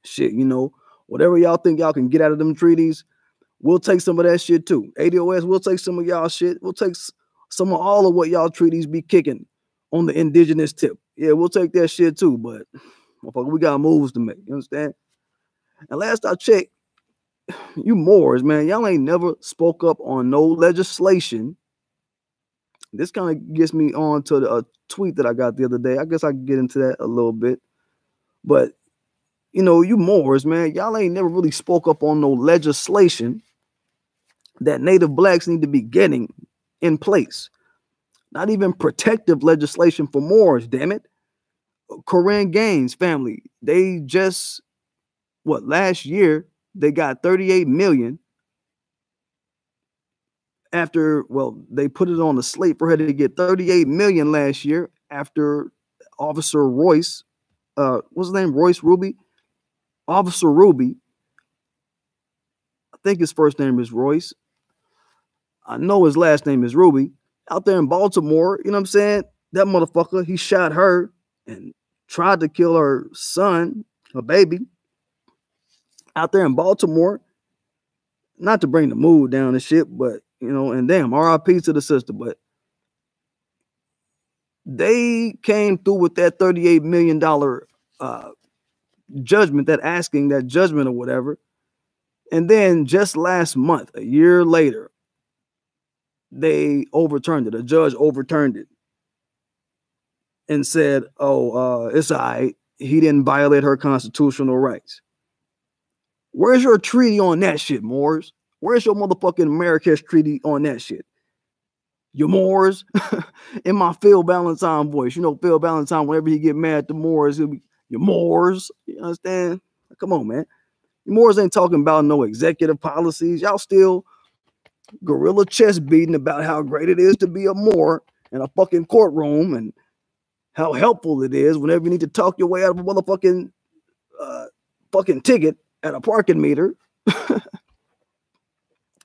shit, you know, whatever y'all think y'all can get out of them treaties, we'll take some of that shit too. ADOS, we'll take some of y'all shit. We'll take some of all of what y'all treaties be kicking on the indigenous tip. Yeah, we'll take that shit too, but motherfucker, we got moves to make. You understand? And last I checked, you Moors, man, y'all ain't never spoke up on no legislation. This kind of gets me on to a tweet that I got the other day. I guess I can get into that a little bit. But, you know, you Moors, man, y'all ain't never really spoke up on no legislation that Native blacks need to be getting in place. Not even protective legislation for Moors, damn it. Corinne Gaines family, they just, last year, they got 38 million after, they put it on the slate for her to get 38 million last year after Officer Royce, what's his name? Royce Ruby? Officer Ruby, I think his first name is Royce. I know his last name is Ruby. Out there in Baltimore, you know what I'm saying? That motherfucker, he shot her and tried to kill her son, her baby, out there in Baltimore. Not to bring the mood down and shit, but, and damn, RIP to the sister, but they came through with that $38 million judgment, that judgment or whatever. And then just last month, a year later, they overturned it. A judge overturned it and said, it's all right. He didn't violate her constitutional rights. Where's your treaty on that shit, Moors? Where's your motherfucking Marrakesh treaty on that shit? You Moors? In my Phil Valentine voice. You know, Phil Valentine, whenever he get mad at the Moors, he'll be, you Moors. You understand? Come on, man. You Moors ain't talking about no executive policies. Y'all still gorilla chest beating about how great it is to be a Moor in a fucking courtroom and how helpful it is whenever you need to talk your way out of a motherfucking fucking ticket at a parking meter.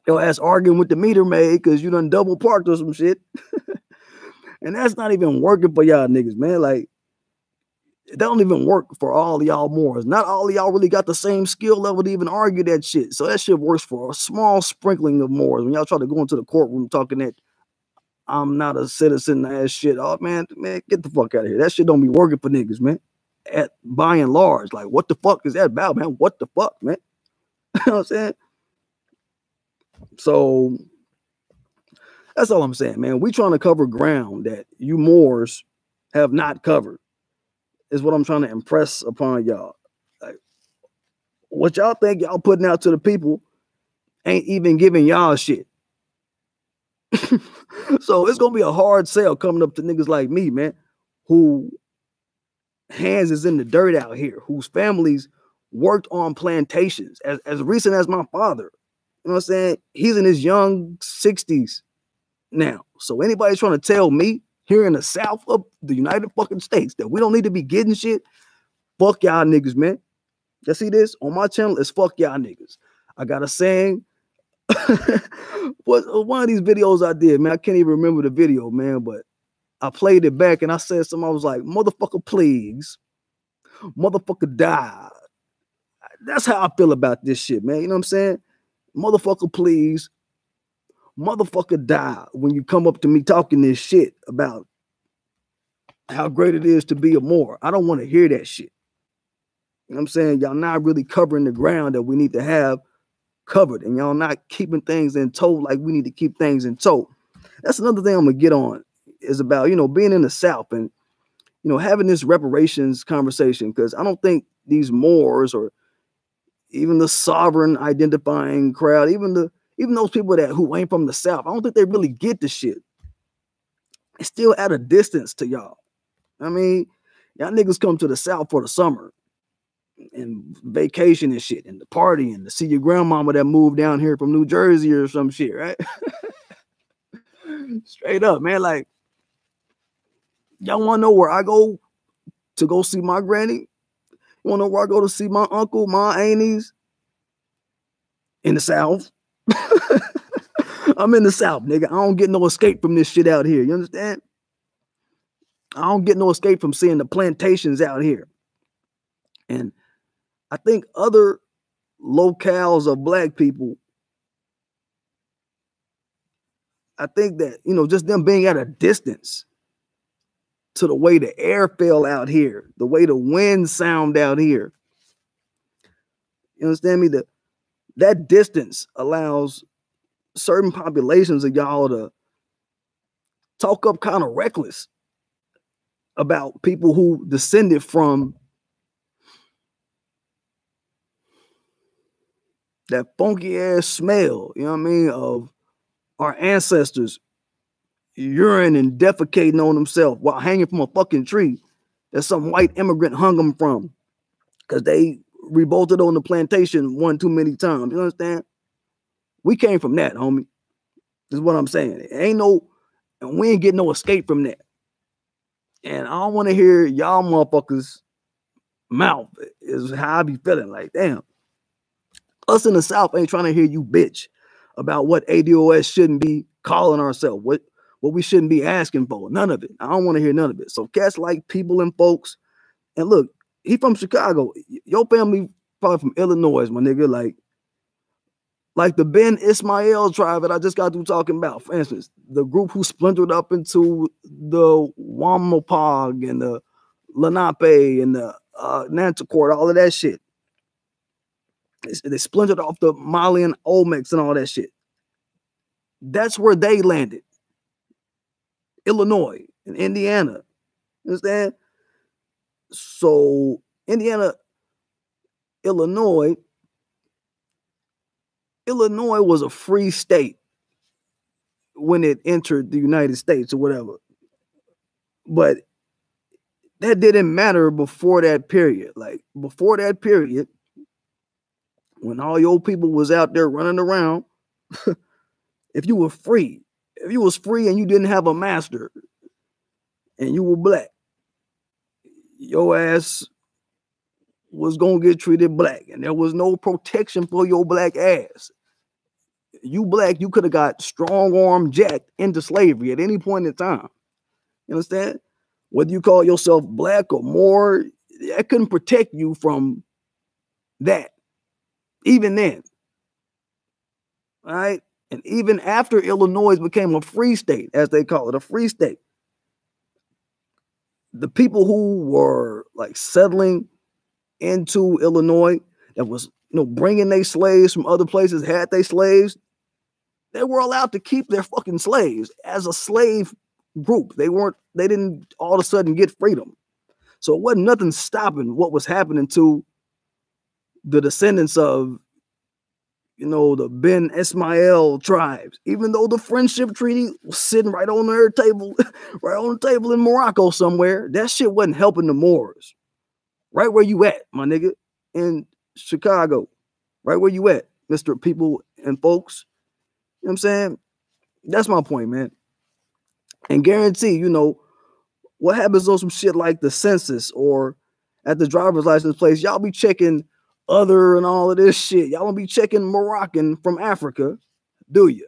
Your ass arguing with the meter maid because you done double parked or some shit. And that's not even working for y'all niggas, man. Like, it don't even work for all of y'all Moors. Not all of y'all really got the same skill level to even argue that shit. So that shit works for a small sprinkling of Moors. When y'all try to go into the courtroom talking that I'm not a citizen ass shit. Oh, man, get the fuck out of here. That shit don't be working for niggas, man. By and large, like, what the fuck is that about, man? What the fuck, man? You know what I'm saying? So that's all I'm saying, man. We trying to cover ground that you Moors have not covered. Is what I'm trying to impress upon y'all. Like, what y'all think y'all putting out to the people ain't even giving y'all shit. So it's gonna be a hard sell coming up to niggas like me, man, who hands is in the dirt out here, whose families worked on plantations as recent as my father. You know what I'm saying? He's in his young 60s now. So anybody trying to tell me here in the South of the United fucking States that we don't need to be getting shit, fuck y'all niggas, man. You see this on my channel? It's fuck y'all niggas. I got a saying. One of these videos I did, man, I can't even remember the video, man, but I played it back and I said something. I was like, motherfucker, please, motherfucker, die. That's how I feel about this shit, man. You know what I'm saying? Motherfucker, please, motherfucker, die when you come up to me talking this shit about how great it is to be a Moor. I don't want to hear that shit. You know what I'm saying? Y'all not really covering the ground that we need to have covered, and y'all not keeping things in tow like we need to keep things in tow. That's another thing I'm gonna get on, is about, being in the South and, having this reparations conversation, because I don't think these Moors or even the sovereign identifying crowd, even those people who ain't from the South, I don't think they really get the shit. It's still at a distance to y'all. I mean, y'all niggas come to the South for the summer and vacation and shit and the party and to see your grandmama that moved down here from New Jersey or some shit, right? Straight up, man. Like, y'all want to know where I go to go see my granny? You want to know where I go to see my uncle, my aunties? In the South. I'm in the South, nigga. I don't get no escape from this shit out here. You understand? I don't get no escape from seeing the plantations out here. And I think other locales of black people, I think that, just them being at a distance to the way the air fell out here, the way the wind sound out here. You understand me? That distance allows certain populations of y'all to talk up kind of reckless about people who descended from that funky ass smell, you know what I mean, of our ancestors urine and defecating on themselves while hanging from a fucking tree that some white immigrant hung them from because they revolted on the plantation one too many times. You understand? We came from that, homie. This is what I'm saying. And we ain't getting no escape from that. And I don't want to hear y'all motherfuckers mouth is how I be feeling. Like, damn, us in the South ain't trying to hear you bitch about what ADOS shouldn't be calling ourselves, what we shouldn't be asking for. None of it. I don't want to hear none of it. So cats like people and folks. And look, he from Chicago. Your family probably from Illinois, my nigga. Like the Ben Ismail tribe that I just got through talking about. For instance, the group who splintered up into the Wampanoag and the Lenape and the Nanticourt, all of that shit. They splintered off the Malian Olmecs and all that shit. That's where they landed. Illinois and Indiana. You understand? So Illinois was a free state when it entered the United States or whatever. But that didn't matter before that period. Like before that period, when all your people was out there running around, if you were free, if you was free and you didn't have a master and you were black, your ass was going to get treated black and there was no protection for your black ass. You black, you could have got strong-arm jacked into slavery at any point in time. You understand? Whether you call yourself black or Moor, that couldn't protect you from that. Even then. All right? And even after Illinois became a free state, as they call it, a free state, the people who were like settling into Illinois that was, bringing their slaves from other places, had their slaves, they were allowed to keep their fucking slaves as a slave group. They didn't all of a sudden get freedom. So it wasn't nothing stopping what was happening to the descendants of, the Ben Ismail tribes, even though the friendship treaty was sitting right on their table, right on the table in Morocco somewhere. That shit wasn't helping the Moors. Right where you at, my nigga, in Chicago. Right where you at, Mr. People and folks. You know what I'm saying? That's my point, man. And guarantee, what happens on some shit like the census or at the driver's license place, y'all be checking other and all of this shit. Y'all don't be checking Moroccan from Africa, do you?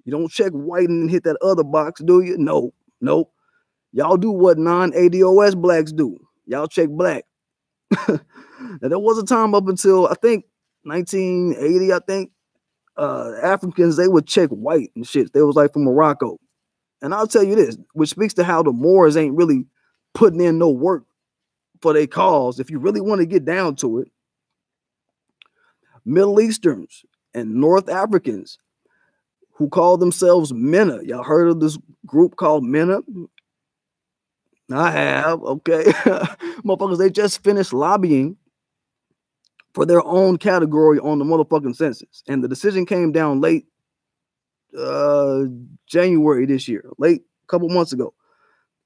You don't check white and hit that other box, do you? No. Y'all do what non-ADOS blacks do. Y'all check black. Now, there was a time up until, I think, 1980, Africans, they would check white and shit. They was like from Morocco. And I'll tell you this, which speaks to how the Moors ain't really putting in no work for their cause. If you really want to get down to it, Middle Easterns and North Africans who call themselves MENA. Y'all heard of this group called MENA? I have, okay. Motherfuckers, they just finished lobbying for their own category on the motherfucking census. And the decision came down late January this year, late a couple months ago.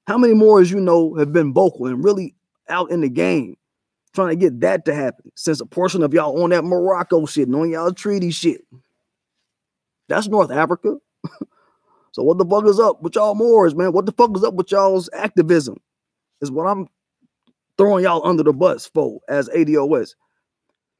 How many more, as you know, have been vocal and really out in the game trying to get that to happen, since a portion of y'all on that Morocco shit and on y'all treaty shit? That's North Africa. So what the fuck is up with y'all Moors, man? What the fuck is up with y'all's activism? Is what I'm throwing y'all under the bus for as ADOS.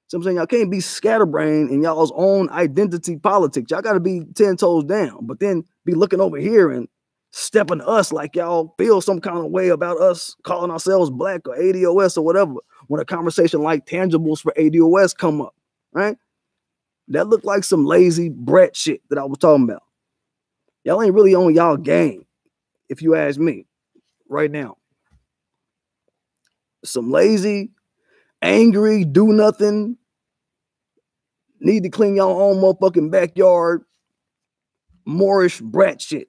So I'm saying y'all can't be scatterbrained in y'all's own identity politics. Y'all got to be 10 toes down, but then be looking over here and stepping to us like y'all feel some kind of way about us calling ourselves black or ADOS or whatever when a conversation like tangibles for ADOS come up, right? That looked like some lazy Brat shit that I was talking about. Y'all ain't really on y'all game, if you ask me, right now. Some lazy, angry, do nothing, need to clean your own motherfucking backyard, Moorish Brat shit.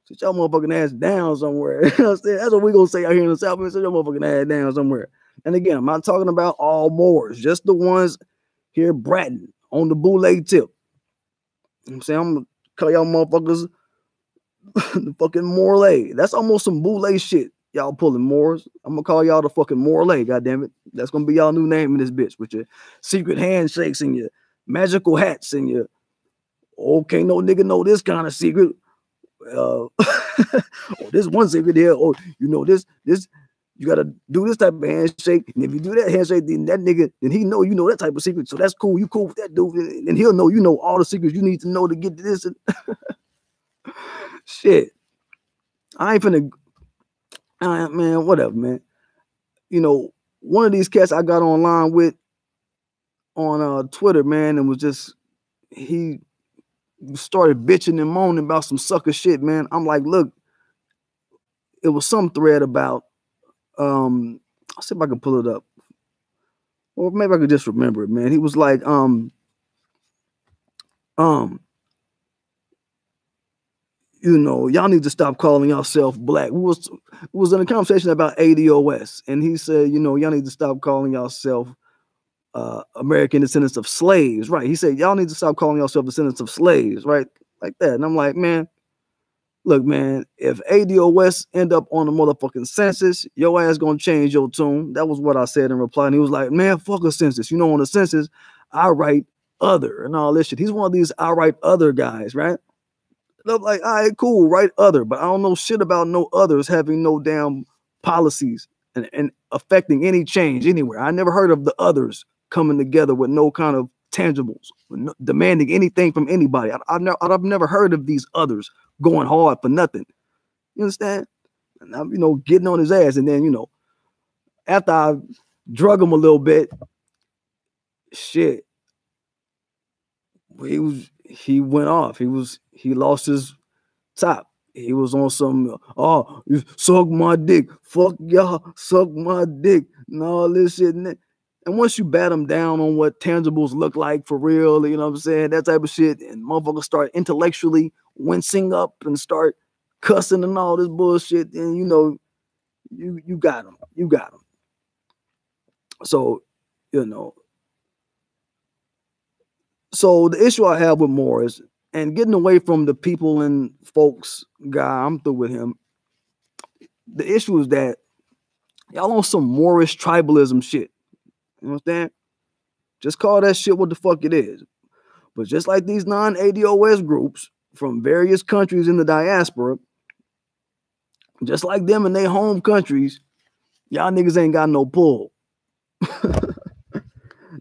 Sit your motherfucking ass down somewhere. You know what I'm saying? That's what we gonna say out here in the South. Sit your motherfucking ass down somewhere. And again, I'm not talking about all Moors, just the ones here bratting on the boule tip. You know what I'm saying? I'm gonna call y'all motherfuckers the fucking Morley. That's almost some boule shit Y'all pulling Moors. I'm gonna call y'all the fucking Morley, goddammit. That's gonna be y'all new name in this bitch with your secret handshakes and your magical hats and your can't no nigga know this kind of secret. Oh, this one secret here. Oh, you know this you gotta do this type of handshake. And if you do that handshake, then that nigga, then he know you know that type of secret. So that's cool. You cool with that dude. And he'll know you know all the secrets you need to know to get to this. And shit. I ain't finna man, whatever, man. You know, one of these cats I got online with on Twitter, man, and was just he started bitching and moaning about some sucker shit, man. I'm like, look, it was some thread about I'll see if I can pull it up. Or maybe I could just remember it, man. He was like, you know, y'all need to stop calling yourself black. It was in a conversation about ADOS, and he said, you know, y'all need to stop calling yourself American descendants of slaves, right? He said, y'all need to stop calling yourself descendants of slaves, right? Like that. And I'm like, man, look, man, if ADOS end up on the motherfucking census, your ass gonna change your tune. That was what I said in reply. And he was like, man, fuck a census. You know, on the census, I write other and all this shit. He's one of these I write other guys, right? And I'm like, all right, cool, write other, but I don't know shit about no others having no damn policies and affecting any change anywhere. I never heard of the others coming together with no kind of tangibles, demanding anything from anybody. I've never heard of these others going hard for nothing. You understand? And I'm, you know, getting on his ass. And then, you know, after I drug him a little bit, shit, he went off. He lost his top. He was on some, oh, you suck my dick. Fuck y'all, suck my dick. And all this shit. And once you bat them down on what tangibles look like for real, you know what I'm saying? That type of shit. And motherfuckers start intellectually wincing up and start cussing and all this bullshit. And you know, you got them. You got them. So, you know. So the issue I have with Morris and getting away from the people and folks guy, I'm through with him. The issue is that y'all on some Moorish tribalism shit. You understand? Just call that shit what the fuck it is. But just like these non-ADOS groups from various countries in the diaspora, just like them in their home countries, y'all niggas ain't got no pull.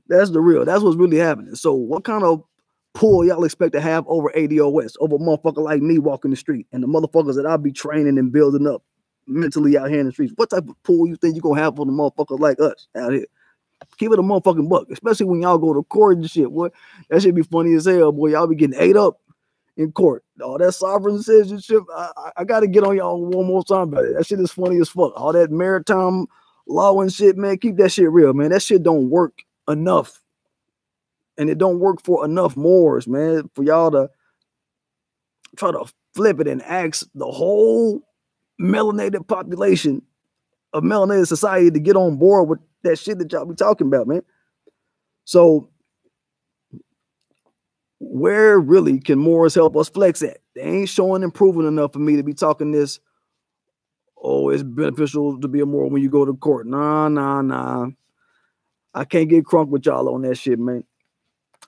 That's the real. That's what's really happening. So what kind of pull y'all expect to have over ADOS, over a motherfucker like me walking the street and the motherfuckers that I'll be training and building up mentally out here in the streets? What type of pull you think you're going to have for the motherfuckers like us out here? Keep it a motherfucking buck, especially when y'all go to court and shit. Boy, that shit be funny as hell, boy. Y'all be getting ate up in court. All that sovereign citizenship, I got to get on y'all one more time about it. That shit is funny as fuck. All that maritime law and shit, man, keep that shit real, man. That shit don't work enough. And it don't work for enough Moors, man, for y'all to try to flip it and ask the whole melanated population of melanated society to get on board with that shit that y'all be talking about, man. So where really can Moors help us flex at? They ain't showing improvement enough for me to be talking this, oh, it's beneficial to be a Moor when you go to court. Nah. I can't get crunk with y'all on that shit, man.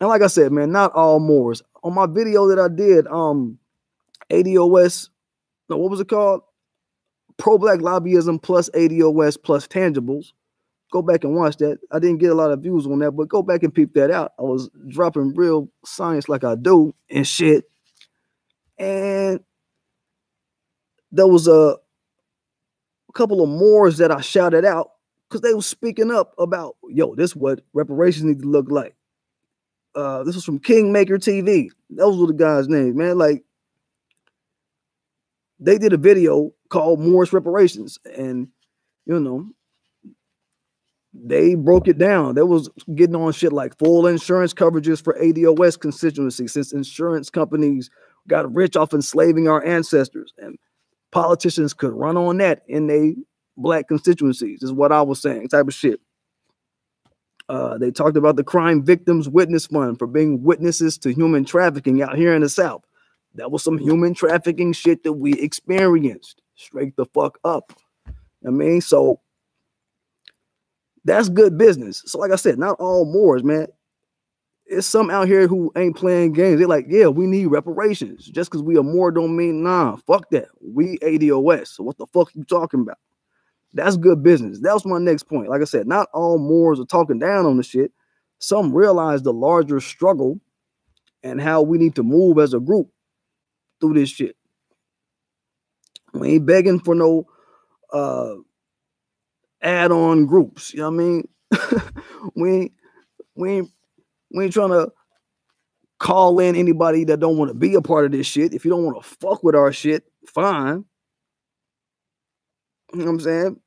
And like I said, man, not all Moors. On my video that I did, ADOS, no, what was it called? Pro-Black lobbyism plus ADOS plus tangibles. Go back and watch that. I didn't get a lot of views on that, but go back and peep that out. I was dropping real science like I do and shit. And there was a couple of Moors that I shouted out because they were speaking up about, yo, this is what reparations need to look like. This was from Kingmaker TV. Those were the guys' names, man. Like, they did a video called Moorish Reparations, and you know, they broke it down. They was getting on shit like full insurance coverages for ADOS constituency, since insurance companies got rich off enslaving our ancestors, and politicians could run on that in their black constituencies, is what I was saying, type of shit. They talked about the Crime Victims Witness Fund for being witnesses to human trafficking out here in the South. That was some human trafficking shit that we experienced. Straight the fuck up. I mean, so that's good business. So like I said, not all Moors, man. It's some out here who ain't playing games. They're like, yeah, we need reparations. Just because we are Moor don't mean nah. Fuck that. We ADOS. So what the fuck you talking about? That's good business. That was my next point. Like I said, not all Moors are talking down on the shit. Some realize the larger struggle and how we need to move as a group through this shit. We ain't begging for no add-on groups. You know what I mean? we ain't trying to call in anybody that don't want to be a part of this shit. If you don't want to fuck with our shit, fine. You know what I'm saying?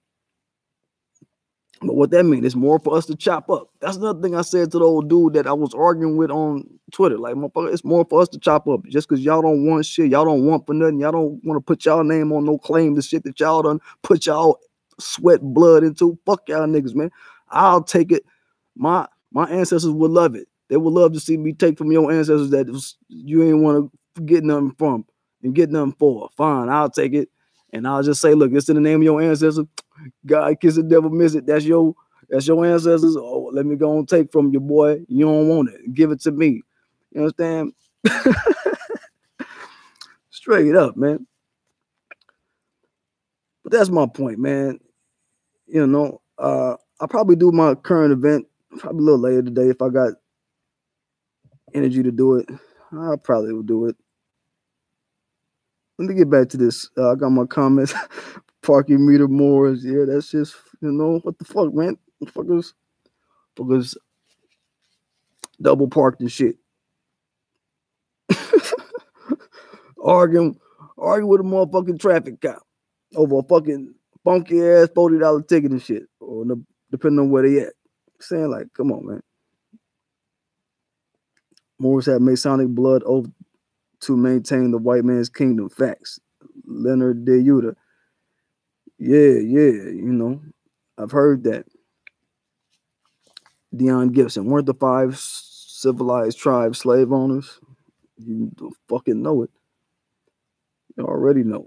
But what that means, it's more for us to chop up. That's another thing I said to the old dude that I was arguing with on Twitter. Like, it's more for us to chop up. Just because y'all don't want shit, y'all don't want for nothing, y'all don't want to put y'all name on no claim to shit that y'all done put y'all sweat, blood into. Fuck y'all niggas, man. I'll take it. My ancestors would love it. They would love to see me take from your ancestors that you ain't want to get nothing from and get nothing for. Fine, I'll take it. And I'll just say, look, it's in the name of your ancestors. God kiss it, devil miss it. That's your ancestors. Oh, let me go and take from your boy. You don't want it. Give it to me. You understand? Straight up, man. But that's my point, man. You know, I'll probably do my current event probably a little later today if I got energy to do it. I probably will do it. Let me get back to this. I got my comments. Parking meter Moors. Yeah, that's just, you know, what the fuck, man? Fuckers double parked and shit. arguing with a motherfucking traffic cop over a fucking funky ass $40 ticket and shit. Or depending on where they at. Saying like, come on, man. Moors have Masonic blood oath to maintain the white man's kingdom. Facts. Leonard de Yuta. Yeah, you know, I've heard that. Dion Gibson, weren't the 5 civilized tribes slave owners? You don't fucking know it. You already know.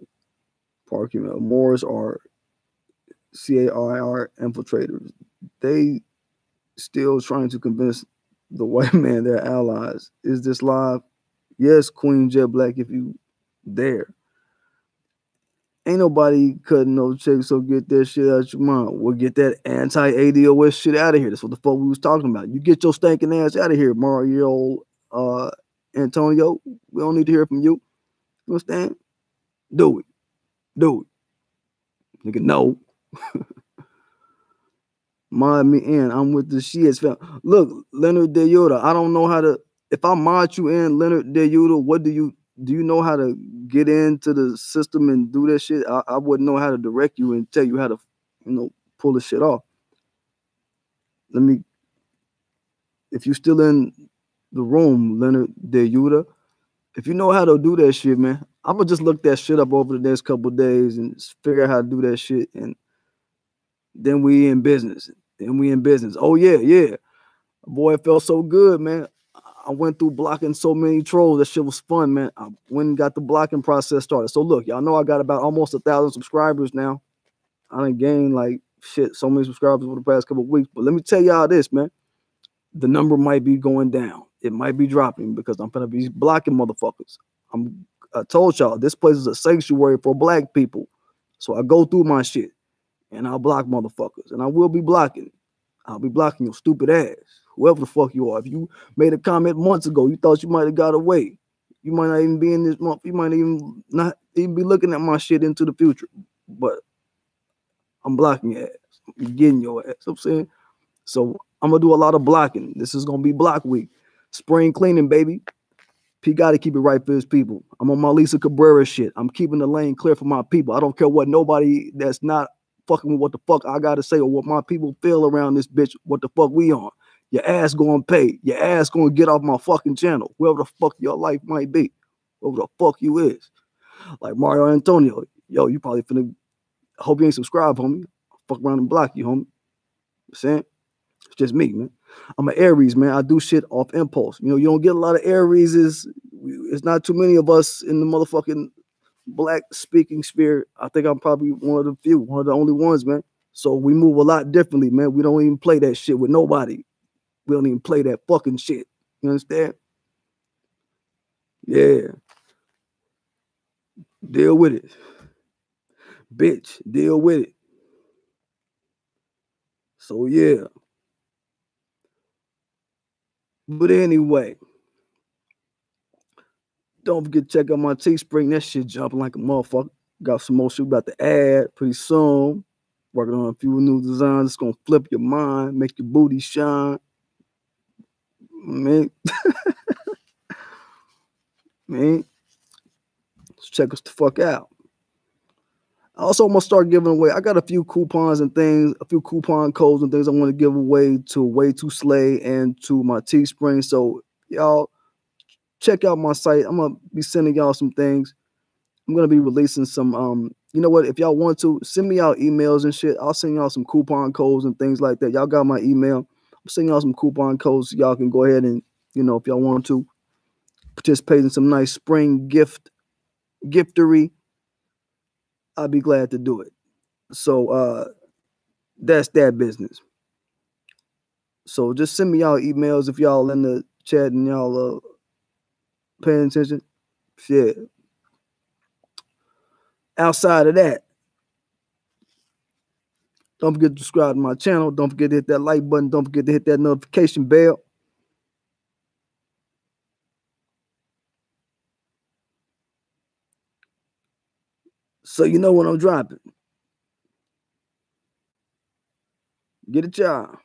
Parking Moors are CAIR infiltrators. They still trying to convince the white man they're allies. Is this live? Yes, Queen Jet Black, if you dare. Ain't nobody cutting no checks, so get that shit out your mind. We'll get that anti-ADOS shit out of here. That's what the fuck we was talking about. You get your stinking ass out of here, Mario Antonio. We don't need to hear from you. You understand? Do it. Nigga, no. Mod me in. I'm with the shits, fam. Look, Leonard de Yuta, I don't know how to, if I mod you in, Leonard de Yuta, what do you know how to get into the system and do that shit? I wouldn't know how to direct you and tell you how to, you know, pull the shit off. If you're still in the room, Leonard de Yuta, if you know how to do that shit, man, I'm gonna just look that shit up over the next couple of days and figure out how to do that shit, and then we in business. Oh yeah. Boy, it felt so good, man. I went through blocking so many trolls. That shit was fun, man. I went and got the blocking process started. So look, y'all know I got about almost 1,000 subscribers now. I done gained like shit, so many subscribers over the past couple of weeks. But let me tell y'all this, man. The number might be going down. It might be dropping because I'm gonna be blocking motherfuckers. I told y'all this place is a sanctuary for black people. So I go through my shit and I'll block motherfuckers. And I will be blocking. I'll be blocking your stupid ass. Whoever the fuck you are. If you made a comment months ago, you thought you might have got away. You might not even be in this month. You might even not even be looking at my shit into the future. But I'm blocking your ass. I'm getting your ass. You know what I'm saying? So I'm going to do a lot of blocking. This is going to be block week. Spring cleaning, baby. P got to keep it right for his people. I'm on my Lisa Cabrera shit. I'm keeping the lane clear for my people. I don't care what nobody that's not fucking with what the fuck I got to say or what my people feel around this bitch, what the fuck we on. Your ass going to pay. Your ass going to get off my fucking channel. Whoever the fuck your life might be. Whoever the fuck you is. Like Mario Antonio. Yo, you probably finna, hope you ain't subscribed, homie. Fuck around and block you, homie. You know what I'm saying? It's just me, man. I'm an Aries, man. I do shit off impulse. You know, you don't get a lot of Aries. It's not too many of us in the motherfucking black speaking sphere. I think I'm probably one of the few, one of the only ones, man. So we move a lot differently, man. We don't even play that shit with nobody. We don't even play that fucking shit. You understand? Yeah. Deal with it. Bitch, deal with it. So yeah. But anyway, don't forget to check out my Teespring. That shit jumping like a motherfucker. Got some more shit about to add pretty soon. Working on a few new designs. It's gonna flip your mind, make your booty shine. Man, man, let's check us the fuck out. Also, I'm gonna start giving away. I got a few coupons and things, a few coupon codes and things I want to give away to Way to Slay and to my Teespring. So y'all check out my site. I'm gonna be sending y'all some things. I'm gonna be releasing some. You know what? If y'all want to send me out emails and shit, I'll send y'all some coupon codes and things like that. Y'all got my email. I'm sending y'all some coupon codes. So y'all can go ahead and if y'all want to participate in some nice spring giftery, I'd be glad to do it. So that's that business. So just send me y'all emails if y'all in the chat and y'all paying attention. Shit. Outside of that, don't forget to subscribe to my channel. Don't forget to hit that like button. Don't forget to hit that notification bell. So you know when I'm dropping. Get a job.